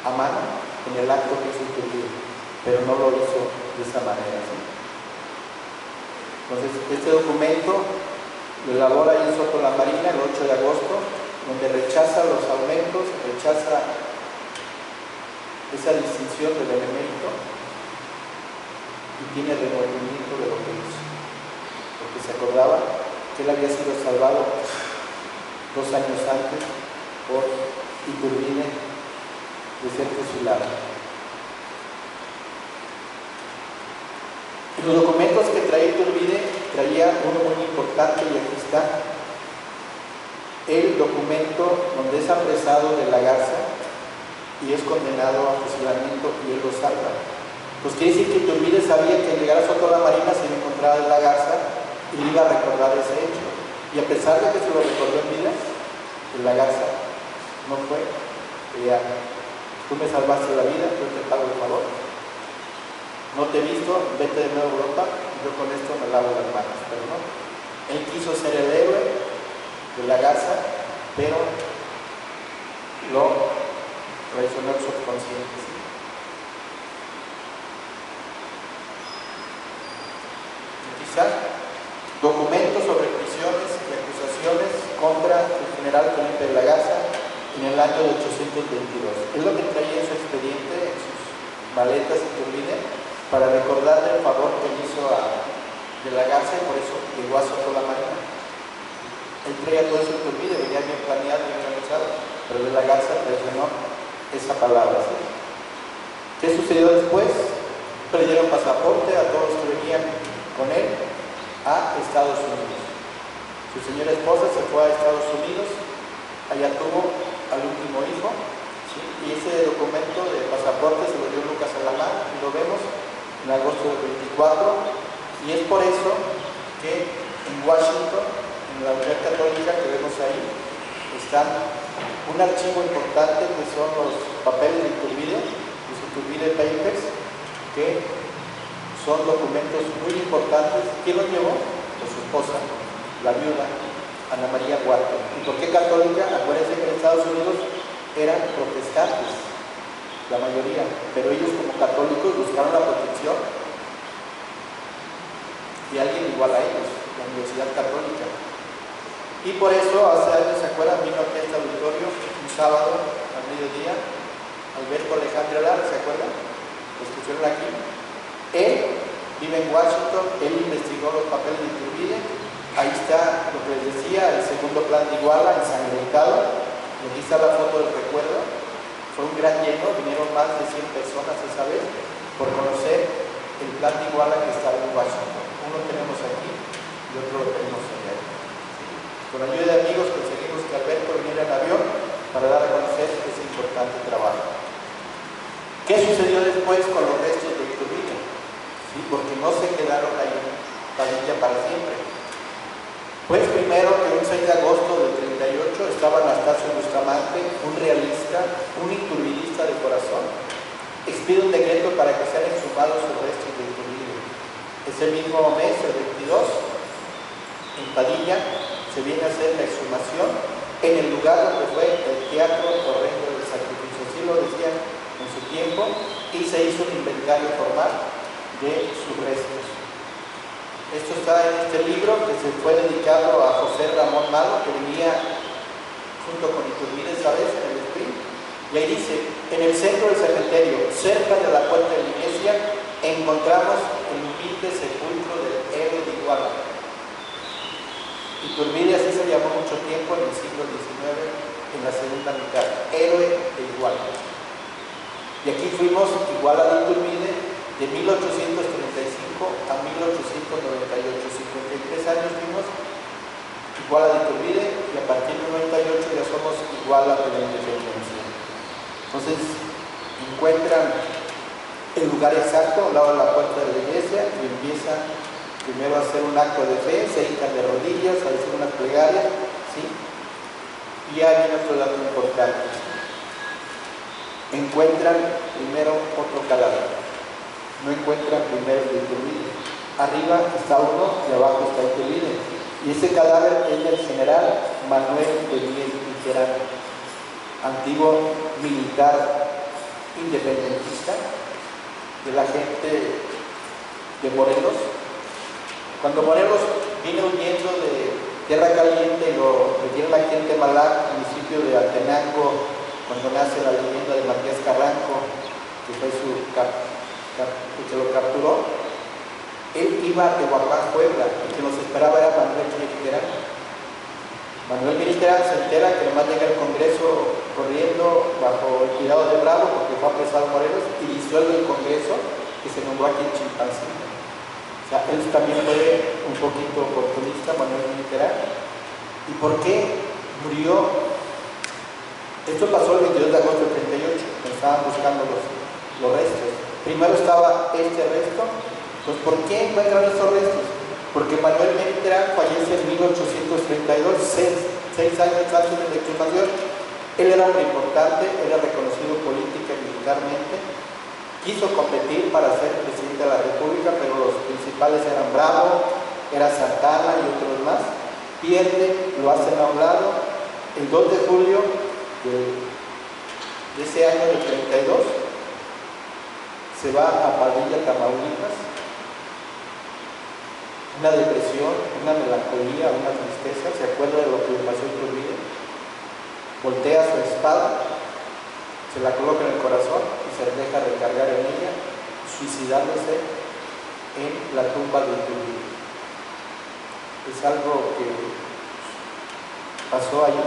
[SPEAKER 2] a mano en el acto que hizo Iturbide, pero no lo hizo de esa manera, ¿sí? Entonces, este documento lo elabora ahí en Soto la Marina el 8 de agosto, donde rechaza los aumentos, rechaza esa distinción del benemérito y tiene remordimiento de lo que hizo, porque se acordaba que él había sido salvado 2 años antes por Iturbide de ser fusilado. Y los documentos que traía Iturbide, traía uno muy importante, y aquí está el documento donde es apresado de la Garza y es condenado a fusilamiento y él lo salva. Pues quiere decir que Iturbide sabía que al llegar a Soto la Marina se iba a encontrar en la Garza y le iba a recordar ese hecho. Y a pesar de que se lo recordó en vida, en la Garza no fue. Ya, tú me salvaste la vida, yo te pago el favor. No te he visto, vete de nuevo a Europa, yo con esto me lavo las manos. Pero no, él quiso ser el héroe de la Garza, pero lo traicionó el subconsciente. ¿Sí? Quizá documentos sobre prisiones y acusaciones contra el general Felipe de la Garza en el año de 822. Es lo que traía en su expediente, en sus maletas Iturbide, para recordarle el favor que le hizo de la Garza, y por eso llegó a Soto la Marina. Él traía todo eso Iturbide, venía bien planeado, bien organizado, pero de la Garza traicionó esa palabra. ¿Sí? ¿Qué sucedió después? Perdieron pasaporte a todos los que venían con él a Estados Unidos. Su señora esposa se fue a Estados Unidos, allá tuvo al último hijo, ¿sí? Y ese documento de pasaporte se lo dio Lucas Alamán, y lo vemos en agosto del 24, y es por eso que en Washington, en la Universidad Católica que vemos ahí, está un archivo importante que son los papeles de Iturbide, los Iturbide Papers, que son documentos muy importantes. ¿Quién los llevó? Pues su esposa, la viuda, Ana María Huarte. ¿Y por qué católica? Acuérdense que en Estados Unidos eran protestantes, la mayoría, pero ellos como católicos buscaron la protección de alguien igual a ellos, la Universidad Católica. Y por eso, hace años, ¿se acuerdan? Vino aquí a este auditorio un sábado al mediodía, Alberto Alejandro Lara, ¿se acuerdan? Los que fueron aquí. Él vive en Washington, él investigó los papeles de Iturbide. Ahí está lo que les decía, el segundo plan de Iguala, ensangrentado. Y aquí está la foto del recuerdo. Fue un gran lleno, vinieron más de 100 personas esa vez por conocer el plan de Iguala que estaba en Washington. Uno tenemos aquí y otro lo tenemos allá. Con ayuda de amigos conseguimos que Alberto viniera en avión para dar a conocer ese importante trabajo. ¿Qué sucedió después con los restos de Iturbide? ¿Sí? Porque no se quedaron ahí en Padilla para siempre. Pues primero que un 6 de agosto del 38 estaba Anastasio Bustamante, un realista, un iturbidista de corazón, expide un decreto para que sean exhumados los restos de Iturbide. Ese mismo mes, el 22, en Padilla, se viene a hacer la exhumación en el lugar donde fue el teatro horrendo del sacrificio, así lo decían en su tiempo, y se hizo un inventario formal de sus restos. Esto está en este libro que se fue dedicado a José Ramón Malo, que vivía junto con Iturbide, ¿sabes?, en el sprint. Y ahí dice: en el centro del cementerio, cerca de la puerta de la iglesia, encontramos el humilde sepulcro del héroe de Iguala. Iturbide así se llamó mucho tiempo en el siglo XIX, en la segunda mitad, héroe de Iguala. Y aquí fuimos Iguala de Iturbide de 1835 a 1898, 53 años fuimos Iguala de Iturbide, y a partir del 98 ya somos Iguala de la Independencia. Entonces encuentran el lugar exacto al lado de la puerta de la iglesia y empiezan primero a hacer un acto de fe, se hincan de rodillas, a decir unas plegarias, ¿sí? Y hay otro dato importante. Encuentran primero otro cadáver, no encuentran primero el de Iturbide. Arriba está uno y abajo está Iturbide. Y ese cadáver es del general Manuel Benítez Miterán, antiguo militar independentista de la gente de Morelos. Cuando Morelos viene huyendo de Tierra Caliente y lo metieron aquí en Temalac, municipio de Atenango, cuando nace la leyenda de Matías Carranco, que fue que lo capturó, él iba a Tehuacán, Puebla, y que nos esperaba era Manuel Miterán. Manuel Miterán se entera que nomás llega al Congreso corriendo bajo el cuidado de Bravo, porque fue apresado a Morelos, y disuelve el Congreso que se nombró aquí en Chilpancingo. O sea, él también fue un poquito oportunista, Manuel Miterán. ¿Y por qué murió? Esto pasó el 22 de agosto del 38, estaban buscando los restos. Primero estaba este resto. Pues, ¿por qué encuentran estos restos? Porque Manuel Miterán fallece en 1832, 6 años antes de la exhumación. Él era hombre importante, era reconocido política y militarmente. Quiso competir para ser presidente de la República, pero los principales eran Bravo, era Santana y otros más. Pierde, lo hacen a un lado. El 2 de julio de ese año del 32 se va a Padilla, Tamaulipas. Una depresión, una melancolía, una tristeza, se acuerda de lo que le pasó a Iturbide, voltea su espada, se la coloca en el corazón y se deja recargar en ella, suicidándose en la tumba de Iturbide. Es algo que pasó allí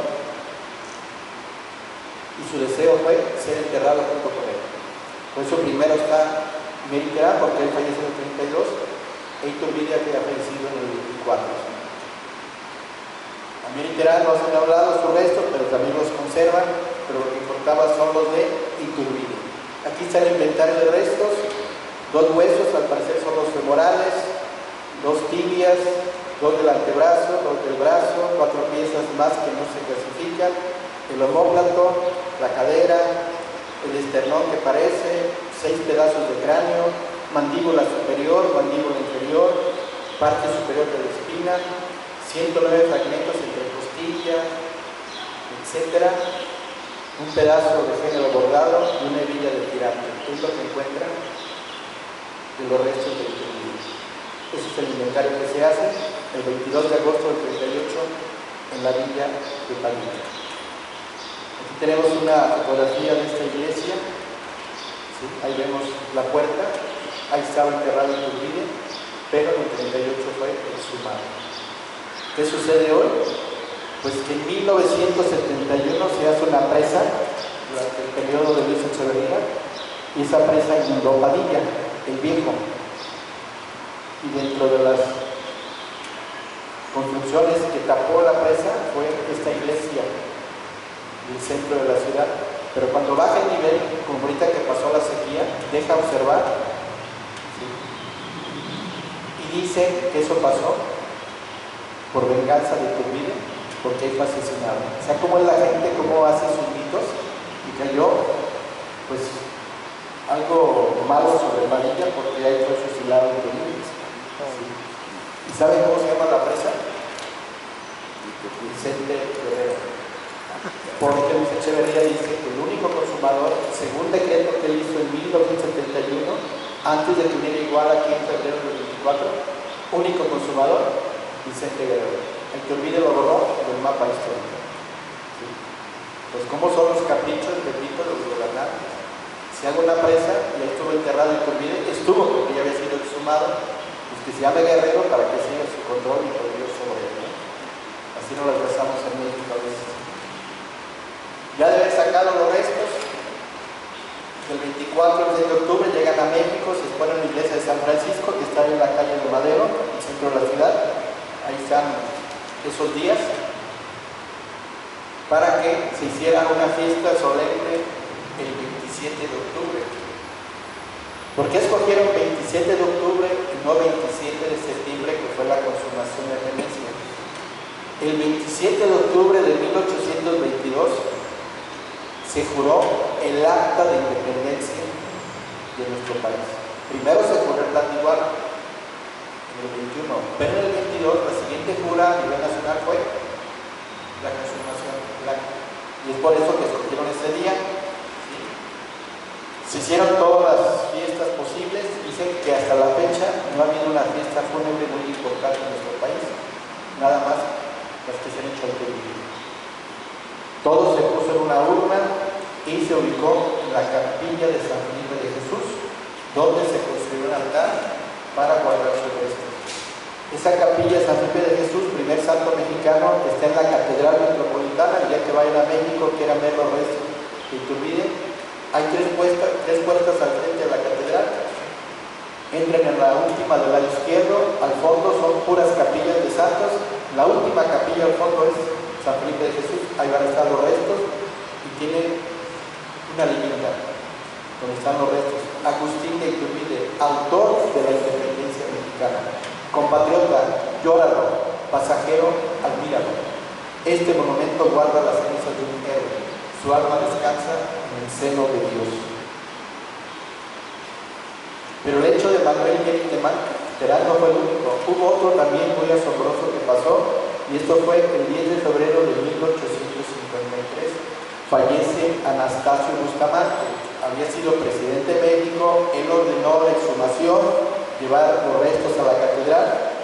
[SPEAKER 2] y su deseo fue ser enterrado junto con él. Por eso primero está Miterán, porque él falleció en el 32, e Iturbide había fallecido en el 24. A Miterán no se han hablado sus restos, pero también los conservan, pero lo que importaba son los de Iturbide. Aquí está el inventario de restos: 2 huesos, al parecer son los femorales, 2 tibias, 2 del antebrazo, 2 del brazo, 4 piezas más que no se clasifican, el omóplato, la cadera, el esternón que parece, 6 pedazos de cráneo, mandíbula superior, mandíbula inferior, parte superior de la espina, 109 fragmentos entre costillas, etc. Un pedazo de género bordado y una hebilla de tirante. Es lo que encuentran de los restos del Iturbide. Ese es el inventario que se hace el 22 de agosto del 38 en la villa de Padilla. Aquí tenemos una fotografía de esta iglesia. ¿Sí? Ahí vemos la puerta. Ahí estaba enterrado Iturbide, pero en el 38 fue exhumado. ¿Qué sucede hoy? Pues que en 1971 se hace una presa durante el periodo de Luis Echeverría, y esa presa inundó Padilla, el Viejo. Y dentro de las construcciones que tapó la presa fue esta iglesia del centro de la ciudad. Pero cuando baja el nivel, como ahorita que pasó la sequía, deja observar. Y dice que eso pasó por venganza de Iturbide, porque él fue asesinado. O sea, cómo es la gente, cómo hace sus mitos, y cayó, pues, algo malo sobre Padilla, porque ahí fue fusilado Iturbide. ¿Sí? ¿Y saben cómo se llama la presa? Vicente Guerrero. Porque Luis Echeverría dice que el único consumador, según decreto que él hizo en 1971, antes de que viniera igual aquí en febrero del 24, único consumador, Vicente Guerrero. El que olvide lo borró del mapa histórico. ¿Sí? Pues cómo son los caprichos, repito, de los gobernantes. Si hago una presa y ahí estuvo enterrado y que olvide, estuvo porque ya había sido exhumado, pues que se llame Guerrero para que siga su control y poder sobre él, ¿no? Así nos las besamos en México a veces. Ya deben sacar los restos. El 24 el 6 de octubre llegan a México, se exponen en la iglesia de San Francisco, que está en la calle de Madero, en el centro de la ciudad. Ahí están esos días, para que se hiciera una fiesta solemne el 27 de octubre. ¿Por qué escogieron 27 de octubre y no 27 de septiembre, que fue la consumación de Venecia? El 27 de octubre de 1822 se juró el acta de independencia de nuestro país. Primero se juró el Plan de Iguala, en el 21, pero en el 22 la siguiente jura a nivel nacional fue la consumación del acta. Y es por eso que escogieron ese día. ¿Sí? Se hicieron todas las fiestas posibles. Dicen que hasta la fecha no ha habido una fiesta fúnebre muy importante en nuestro país, nada más las que se han hecho anteriormente. Todo se puso en una urna y se ubicó en la capilla de San Felipe de Jesús, donde se construyó un altar para guardar sus restos. Esa capilla de San Felipe de Jesús, primer santo mexicano, está en la Catedral Metropolitana. El día que vayan a México, quieran ver los restos de Iturbide, hay tres puertas al frente de la catedral. Entren en la última del lado izquierdo, al fondo son puras capillas de santos. La última capilla al fondo es San Felipe de Jesús, ahí van a estar los restos y tiene una leyenda donde están los restos. Agustín de Iturbide, autor de la independencia mexicana. Compatriota, llóralo, pasajero, admíralo. Este monumento guarda las cenizas de un héroe. Su alma descansa en el seno de Dios. Pero el hecho de Manuel Terán no fue el único. Hubo otro también muy asombroso que pasó. Y esto fue el 10 de febrero de 1853. Fallece Anastasio Bustamante. Había sido presidente de México. Él ordenó la exhumación, llevar los restos a la catedral.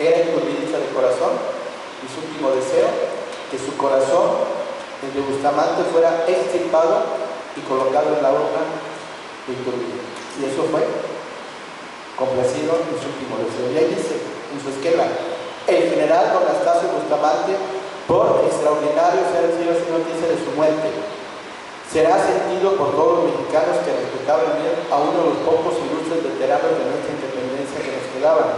[SPEAKER 2] Era iturbidista de corazón. Y su último deseo, que su corazón, el de Bustamante, fuera extirpado y colocado en la urna de Iturbide. Y eso fue complacido en su último deseo. Y ahí dice, en su esquela, el general don Anastasio Bustamante, por extraordinario ser recibido sin noticia de su muerte, será sentido por todos los mexicanos que respetaban bien a uno de los pocos ilustres veteranos de nuestra independencia que nos quedaban.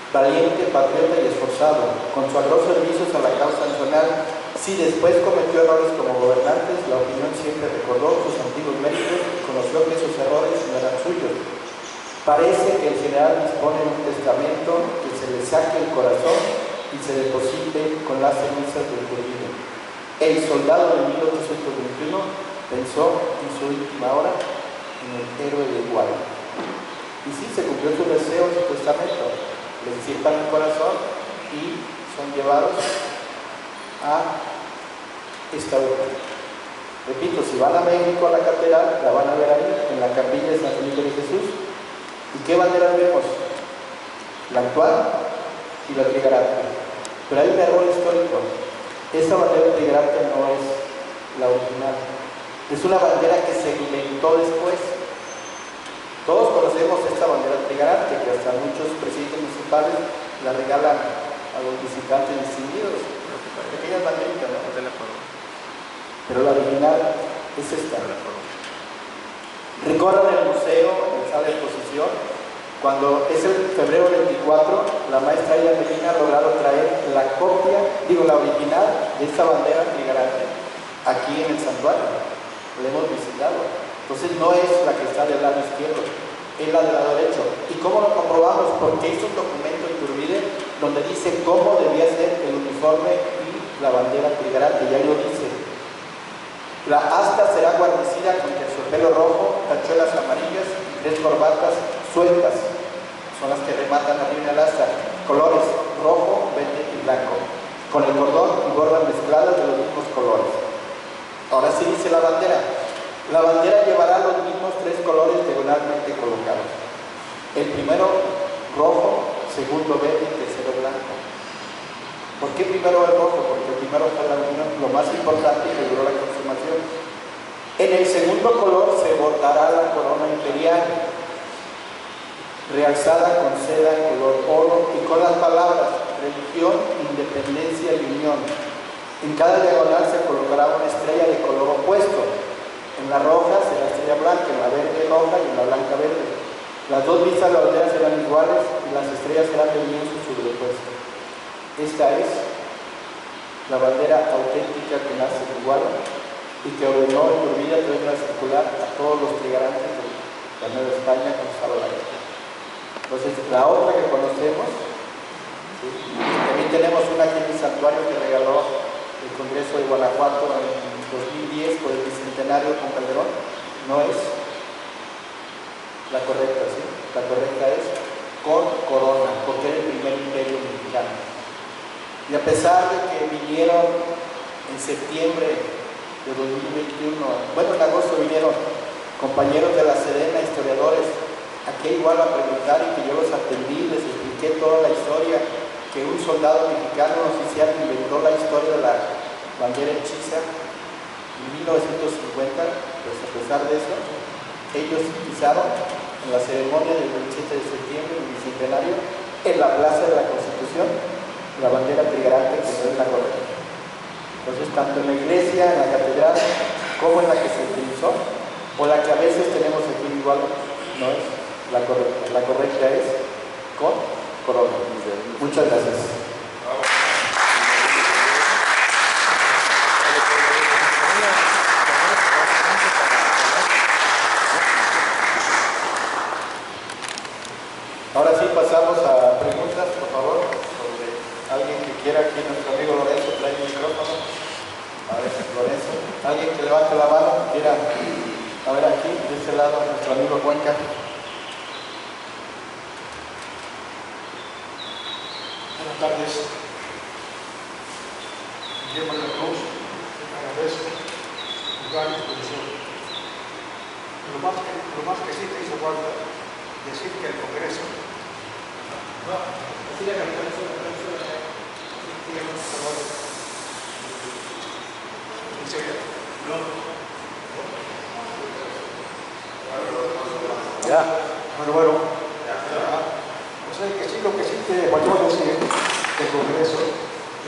[SPEAKER 2] Valiente, patriota y esforzado, consagró servicios a la causa nacional. Si después cometió errores como gobernantes, la opinión siempre recordó sus antiguos méritos y conoció que sus errores no eran suyos. Parece que el general dispone de un testamento que se le saque el corazón y se deposite con las cenizas del Iturbide. El soldado de 1821 pensó en su última hora en el héroe de Iguala. Y sí, se cumplió su deseo, su testamento. Le extirpan el corazón y son llevados a esta urna. Repito, si van a México a la catedral, la van a ver ahí, en la capilla de San Felipe de Jesús. ¿Y qué banderas vemos? La actual y la trigarante. Pero hay un error histórico. Esa bandera trigarante no es la original. Es una bandera que se inventó después. Todos conocemos esta bandera trigarante, que hasta muchos presidentes municipales la regalan a los visitantes distinguidos. Pequeñas banderitas, ¿no? Pero la original es esta. Recorran el museo, en sala de exposición. Cuando es el febrero 24, la maestra Ida Medina ha logrado traer la copia, la original de esta bandera trigarante aquí en el santuario. La hemos visitado. Entonces no es la que está del lado izquierdo, es la del lado derecho. ¿Y cómo lo comprobamos? Porque hizo un documento Iturbide donde dice cómo debía ser el uniforme y la bandera trigarante, y ahí lo dice. La asta será guarnecida con terciopelo rojo, tachuelas amarillas y 3 corbatas sueltas. Son las que rematan arriba en el asta. Colores rojo, verde y blanco. con el cordón y borlas mezcladas de los mismos colores. Ahora sí dice la bandera. La bandera llevará los mismos 3 colores diagonalmente colocados. El primero rojo, segundo verde y tercero blanco. ¿Por qué primero el rojo? Porque el primero fue la unión, lo más importante, y logró la consumación. En el segundo color se bordará la corona imperial, realzada con seda color oro y con las palabras religión, independencia y unión. En cada diagonal se colocará una estrella de color opuesto. En la roja será estrella blanca, en la verde roja y en la blanca verde. Las dos vistas de la bandera serán iguales y las estrellas serán del mismo sobrepuesto. Esta es la bandera auténtica que nace en Iguala y que ordenó Iturbide traerla circular a todos los trigarantes de la Nueva España con la guerra. Entonces, la otra que conocemos, ¿sí? También tenemos una aquí en el santuario que regaló el Congreso de Guanajuato en 2010 por el Bicentenario con Calderón. No es la correcta, ¿sí? La correcta es con corona, porque era el primer imperio mexicano. Y a pesar de que vinieron en septiembre de 2021, bueno, en agosto vinieron compañeros de la Sedena, historiadores, aquí igual a preguntar, y que yo los atendí, les expliqué toda la historia, que un soldado mexicano, un oficial, inventó la historia de la bandera hechiza en 1950, pues a pesar de eso, ellos pisaron en la ceremonia del 27 de septiembre, el bicentenario, en la Plaza de la Constitución, la bandera trigarante que no es la correcta. Entonces, tanto en la iglesia, en la catedral, como en la que se utilizó, o la que a veces tenemos aquí igual, no es la correcta. La correcta es con corona. Muchas gracias. Ahora sí pasamos a preguntas, por favor, sobre alguien que quiera. Aquí nuestro amigo Lorenzo trae el micrófono. A ver, Lorenzo, alguien que levante la mano, quiera. A ver, aquí, de este lado, nuestro amigo Cuenca.
[SPEAKER 3] Buenas tardes. Guillermo de la Cruz, agradezco lugar y exposición. Lo más que sí te hizo falta decir que el Congreso. No, decir que el Congreso
[SPEAKER 1] Ya.
[SPEAKER 3] Bueno. O sea que sí, lo que sí te faltó decir que el Congreso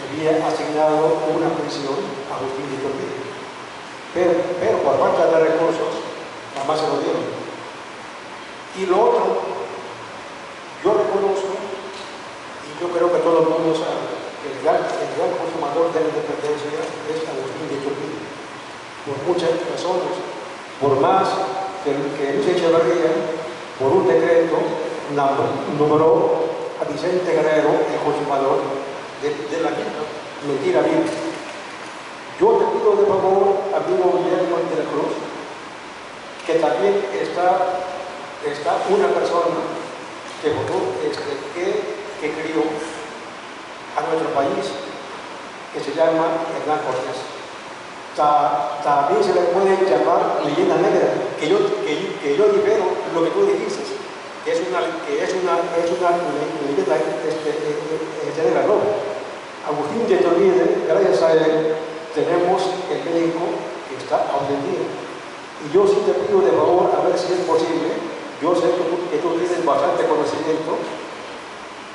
[SPEAKER 3] había asignado una pensión a Agustín de Iturbide. Pero por falta de recursos, nada más se lo dieron. Y lo otro, yo reconozco, y yo creo que todo el mundo sabe, que el gran consumador de la independencia es Agustín de Iturbide. Por muchas razones, por más que Luis Echeverría, por un decreto, nombró a Vicente Guerrero el consumador de la mentira viva. Yo te pido de favor, amigo Guillermo de la Cruz, que también está una persona que crió a nuestro país, que se llama Hernán Cortés. También se le puede llamar leyenda negra, que yo libero lo que tú dijiste, que es una leyenda negra, ¿no? Agustín de Iturbide, gracias a él, tenemos el médico que está atendido. Y yo sí te pido de favor, a ver si es posible. Yo sé que tú tienes bastante conocimiento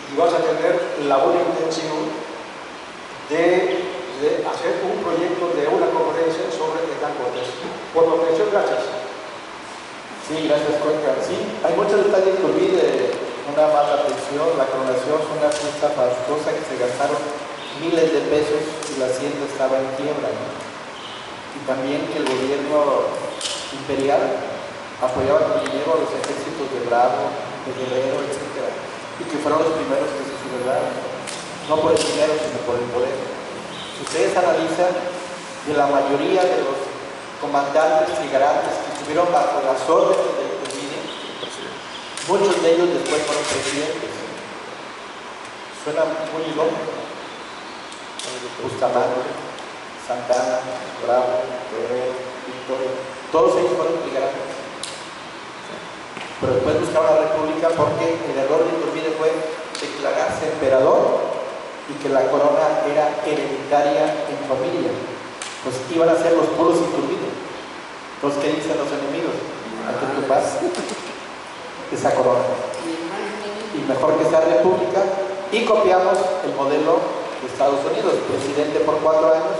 [SPEAKER 3] y vas a tener la buena intención de hacer un proyecto de una conferencia sobre Hernán Cortés. Por tu atención, gracias.
[SPEAKER 2] Sí, gracias, Cuenca. Sí, hay muchos detalles que olvide. Una mala atención, la coronación fue una fiesta fastuosa que se gastaron miles de pesos y la hacienda estaba en quiebra, ¿no? Y también que el gobierno imperial apoyaba con dinero a los ejércitos de Bravo, de Guerrero, etc. Y que fueron los primeros que se sublevaron, no por el dinero, sino por el poder. Si ustedes analizan, de la mayoría de los comandantes y garantes que estuvieron bajo las órdenes de Iturbide, muchos de ellos después fueron presidentes. Suena muy ilógico. Bustamante, Santana, Bravo, Guerrero, Victoria, todos ellos fueron inmigrantes. Pero después buscaron la república porque el error de Iturbide fue declararse emperador y que la corona era hereditaria en familia. Pues iban a ser los puros Iturbide. Entonces, ¿qué dicen los enemigos? Ante tu paz, esa corona. Y mejor que sea república. Y copiamos el modelo de Estados Unidos, presidente por 4 años,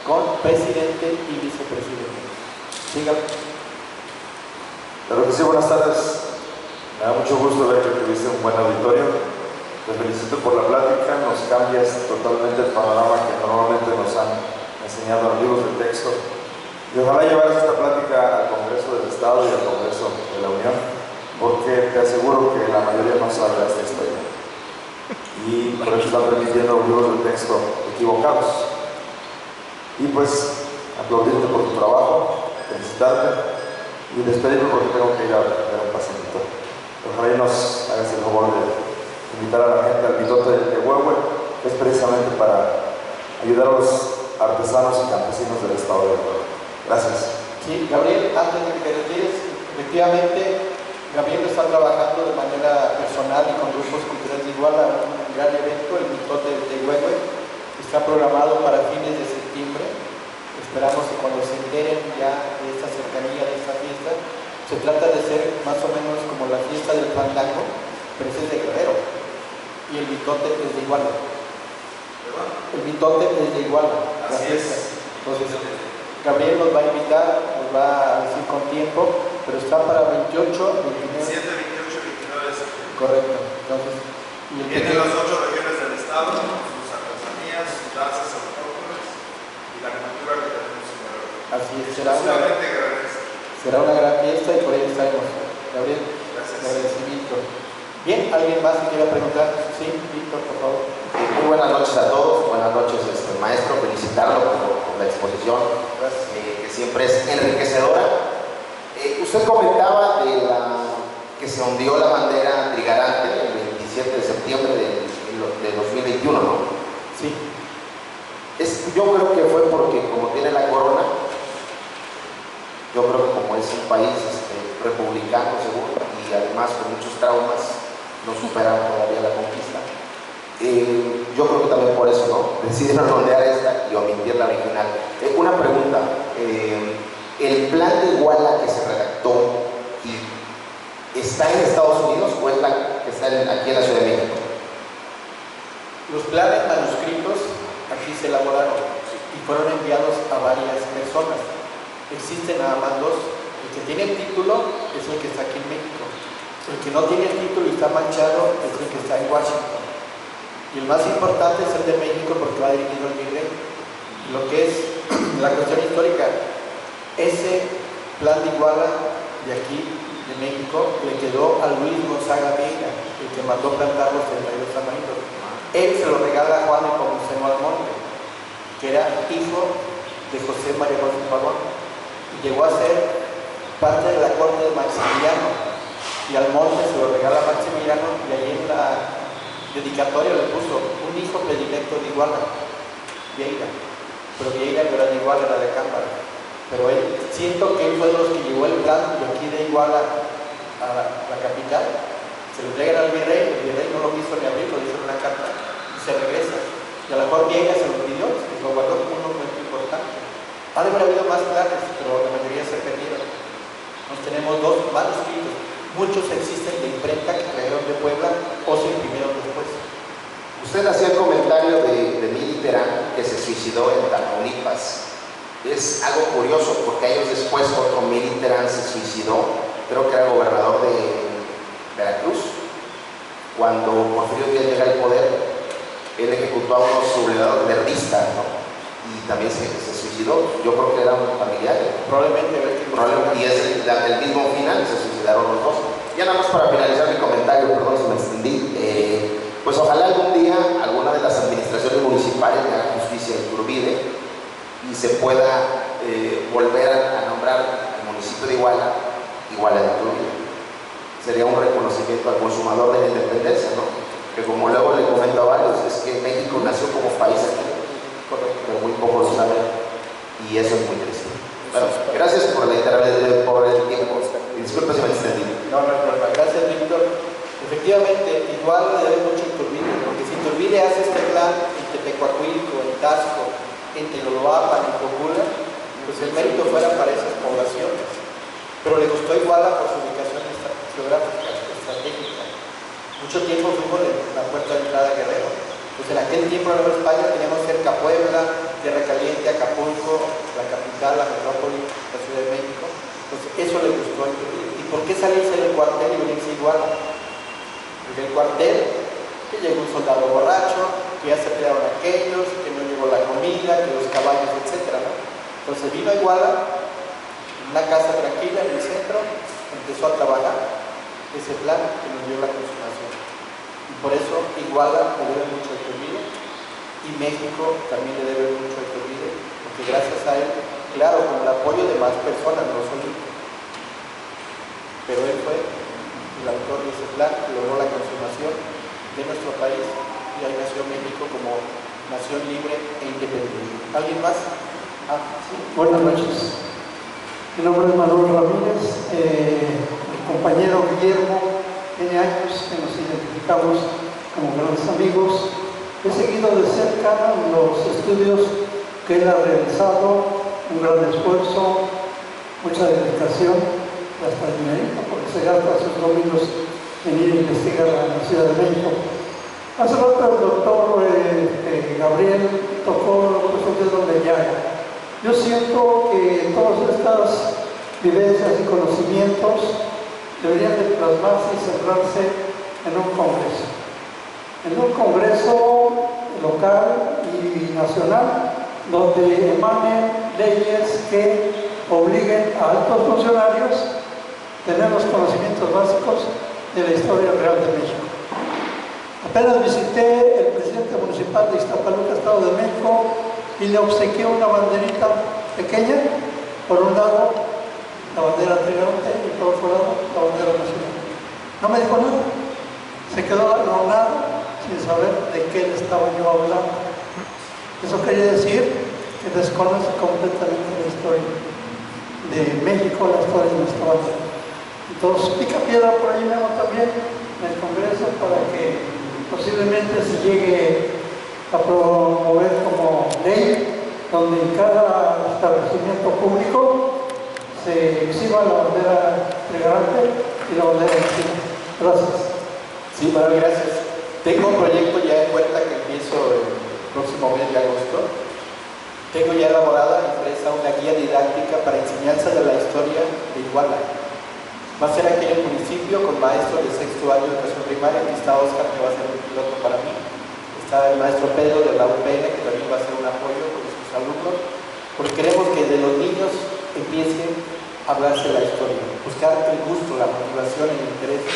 [SPEAKER 2] con presidente y vicepresidente. Síganme.
[SPEAKER 4] Claro que sí, buenas tardes. Me da mucho gusto ver que tuviste un buen auditorio. Te felicito por la plática, nos cambias totalmente el panorama que normalmente nos han enseñado los libros de texto. Y ojalá llevaras esta plática al Congreso del Estado y al Congreso de la Unión, porque te aseguro que la mayoría no sabe esta historia. Y por eso están permitiendo los libros de texto equivocados. Y pues, aplaudirte por tu trabajo, felicitarte y despedirme porque tengo que ir a ver un paciente. Ojalá y nos hagas el favor de invitar a la gente al mitote de Huehue, que es precisamente para ayudar a los artesanos y campesinos del estado de Huehue. Gracias.
[SPEAKER 2] Sí, Gabriel, antes de que te retires, efectivamente, Gabriel está trabajando de manera personal y con grupos culturales de Iguala un gran evento, el mitote de Huehue. Está programado para fines de septiembre. Esperamos que cuando se enteren ya de esta cercanía, de esta fiesta, se trata de ser más o menos como la fiesta del fandango, pero ese es de Guerrero. Y el mitote es de Iguala. El mitote es de Iguala.
[SPEAKER 4] Así es.
[SPEAKER 2] Entonces, Gabriel nos va a invitar, nos va a decir con tiempo, pero está para 28, 29.
[SPEAKER 5] 27, 28, 29 de septiembre.
[SPEAKER 2] Correcto. Entonces, y el
[SPEAKER 5] Vienen las 8 regiones del estado, sus artesanías, sus danzas autóctonas y la cultura que tenemos en Guerrero.
[SPEAKER 2] Así es, será una gran fiesta y por ahí estaremos. Gabriel,
[SPEAKER 5] gracias.
[SPEAKER 2] Agradecimiento. Bien, ¿alguien más que quiera preguntar? Sí, Víctor, por favor.
[SPEAKER 6] Muy buenas noches a todos, buenas noches maestro, felicitarlo por la exposición, que siempre es enriquecedora. Usted comentaba de que se ondeó la bandera trigarante el 27 de septiembre de 2021, ¿no?
[SPEAKER 2] Sí.
[SPEAKER 6] Yo creo que fue porque como tiene la corona, yo creo que como es un país republicano seguro y además con muchos traumas, no superaron todavía la conquista. Yo creo que también por eso, ¿no? Decidieron ondear esta y omitir la original. Una pregunta, ¿el plan de Iguala que se redactó está en Estados Unidos o es la que está aquí en la Ciudad de México?
[SPEAKER 2] Los planes manuscritos aquí se elaboraron y fueron enviados a varias personas. Existen nada más 2. El que tiene el título es el que está aquí en México. El que no tiene el título y está manchado es el que está en Washington. Y el más importante es el de México porque va dirigido al virrey. Lo que es la cuestión histórica, ese plan de Iguala de aquí, de México, le quedó a Luis Gonzaga Vieira, el que mandó plantar los 32 tamarinos. Él se lo regala a Juan de Pomuceno Almonte, que era hijo de José María José Pavón. Y llegó a ser parte de la corte de Maximiliano. Y Almonte se lo regala a Maximiliano y ahí en la dedicatoria le puso un hijo predilecto de Iguala, Vieira. Pero Vieira no era de Iguala, era de Cámara. Pero él, siento que él fue de los que llevó el plan de aquí de Iguala a la capital. Se lo entregan al virrey, el virrey no lo quiso ni abrir, lo dijo en una carta y se regresa. Y a lo mejor Vieira se lo pidió y lo guardó como un documento importante. Ha de haber habido más planes, pero la mayoría se perdieron. Nos tenemos 2 manuscritos. Muchos existen de imprenta que trajeron de Puebla o se imprimieron después.
[SPEAKER 6] Usted hacía el comentario de Mili Terán que se suicidó en Tamaulipas. Es algo curioso porque años después otro Mili Terán se suicidó, creo que era gobernador de Veracruz. Cuando Porfirio Díaz llega al poder, él ejecutó a unos sublevados guerristas, ¿no? Y también se suicidó. Yo creo que eran familiares.
[SPEAKER 2] Probablemente,
[SPEAKER 6] y es el mismo final, se suicidaron los 2. Ya nada más para finalizar mi comentario, perdón si me extendí, pues ojalá algún día alguna de las administraciones municipales le haga justicia a Iturbide y se pueda volver a nombrar al municipio de Iguala de Iturbide. Sería un reconocimiento al consumador de la independencia, ¿no? Que como luego le comento a varios, es que México nació como país aquí pero muy pocos lo saben y eso es muy triste. Bueno, gracias por el tiempo. Disculpe si me extendí.
[SPEAKER 2] No, no hay problema. Gracias, Víctor. Efectivamente, igual le debe mucho a Iturbide, porque si Iturbide hace este plan en Tepecuacuilco, en Tasco, en Teloloapan, en Cocula, pues el mérito fuera para esas poblaciones. Pero le gustó Iguala por su ubicación geográfica, estratégica. Mucho tiempo fuimos en la puerta de entrada de Guerrero. Pues en aquel tiempo en Nueva España teníamos cerca Puebla, Tierra Caliente, Acapulco, la capital, la metrópoli, la Ciudad de México. Pues eso le gustó a Iturbide. ¿Y por qué salirse del cuartel y venirse a Iguala? Porque el cuartel, que llegó un soldado borracho, que ya se pelearon aquellos, que no llegó la comida, que los caballos, etc., ¿no? Entonces vino a Iguala, en una casa tranquila en el centro, empezó a trabajar ese plan que nos dio la consumación. Y por eso Iguala le debe mucho a Iturbide y México también le debe mucho a Iturbide, porque gracias a él, claro, con el apoyo de más personas, no solo él, pero él fue el autor de ese plan, que logró la consumación de nuestro país y ahí nació México como nación libre e independiente. ¿Alguien más?
[SPEAKER 3] Sí. Buenas noches. Mi nombre es Manuel Ramírez. El compañero Guillermo tiene años que nos identificamos como grandes amigos. He seguido de cerca los estudios que él ha realizado, un gran esfuerzo, mucha dedicación, hasta el dinerito, porque se gasta sus domingos en ir a investigar en la Ciudad de México. Hace rato el doctor Gabriel tocó el dedo de llaga. Yo siento que todas estas vivencias y conocimientos deberían de plasmarse y centrarse en un congreso. En un congreso local y nacional donde emanen leyes que obliguen a altos funcionarios a tener los conocimientos básicos de la historia real de México. Apenas visité el presidente municipal de Iztapaluca, Estado de México, y le obsequió una banderita pequeña, por un lado la bandera trigarante y por otro lado la bandera nacional. No me dijo nada, se quedó anonadado sin saber de qué le estaba yo hablando. Eso quería decir que desconoce completamente la historia de México, la historia de nuestra bandera. Entonces pica piedra por ahí mismo también en el Congreso para que posiblemente se llegue a promover como ley donde en cada establecimiento público se exhiba la bandera trigarante y la bandera nacional. Gracias.
[SPEAKER 2] Sí, Manuel, gracias. Tengo un proyecto ya en puerta que empiezo el próximo mes de agosto. Tengo ya elaborada, impresa, una guía didáctica para enseñanza de la historia de Iguala. Va a ser aquí en el municipio con maestros de sexto año de educación primaria. Aquí está Oscar, que va a ser un piloto para mí. Está el maestro Pedro de la UPN, que también va a ser un apoyo con sus alumnos, porque queremos que de los niños empiece a hablarse la historia, buscar el gusto, la motivación, el interés,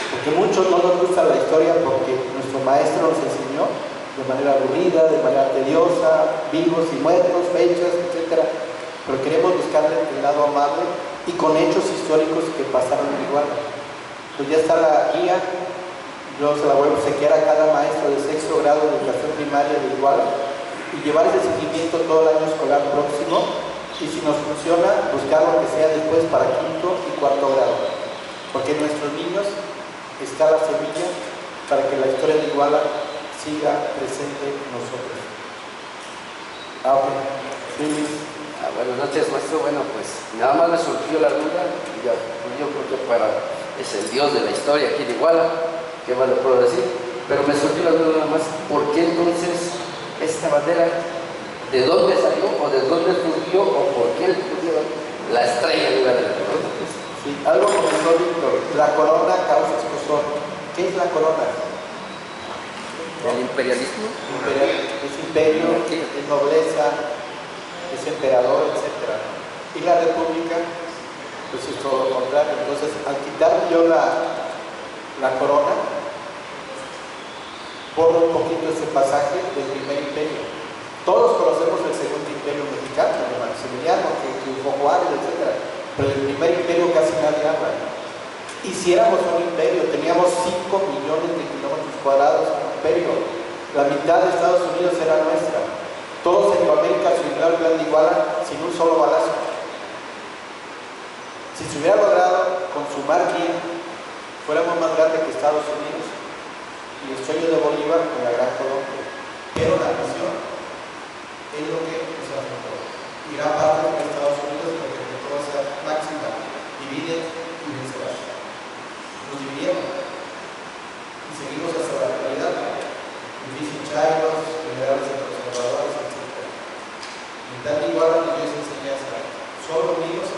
[SPEAKER 2] porque muchos no nos gusta la historia porque nuestro maestro nos enseñó de manera aburrida, de manera tediosa, vivos y muertos, fechas, etc. Pero queremos buscarle el lado amable y con hechos históricos que pasaron en Iguala. Pues ya está la guía. Yo se la voy a obsequiar a cada maestro de sexto grado de educación primaria de Iguala y llevar ese seguimiento todo el año escolar próximo y si nos funciona, buscar lo que sea después para quinto y cuarto grado. Porque en nuestros niños está la semilla para que la historia de Iguala siga presente en nosotros. Ok. Sí.
[SPEAKER 7] Buenas noches, maestro. Bueno, pues nada más me surgió la duda y yo creo que es el dios de la historia aquí de Iguala. ¿Qué más le puedo decir? Pero me surgió la duda nada más, ¿por qué entonces esta bandera, de dónde salió o de dónde surgió o por qué le pusieron la estrella en lugar de la corona?
[SPEAKER 2] Sí, algo comentó Víctor, la corona causa escozor. ¿Qué es la corona?
[SPEAKER 7] ¿El imperialismo?
[SPEAKER 2] Es imperio, es nobleza, es emperador, etc. Y la república, pues es todo lo contrario. Entonces, al quitar yo la corona, borro un poquito ese pasaje del primer imperio. Todos conocemos el segundo imperio mexicano, de Maximiliano, que triunfó Juárez, etc. Pero el primer imperio casi nadie habla. Y si éramos un imperio, teníamos 5 millones de kilómetros cuadrados de imperio. La mitad de Estados Unidos era nuestra. Todo Centroamérica se unió al plan de Iguala sin un solo balazo. Si se hubiera logrado consumar aquí, fuéramos más grandes que Estados Unidos y el sueño de Bolívar con la Gran Colombia. Pero la misión es lo que nos afectó. Y gran parte de Estados Unidos lo que afectó esa máxima: divide y vencerás. Nos dividieron y seguimos hasta la actualidad. Difícil chairos, generales conservadores, etc. En tal igual nos dio esa enseñanza: solo unidos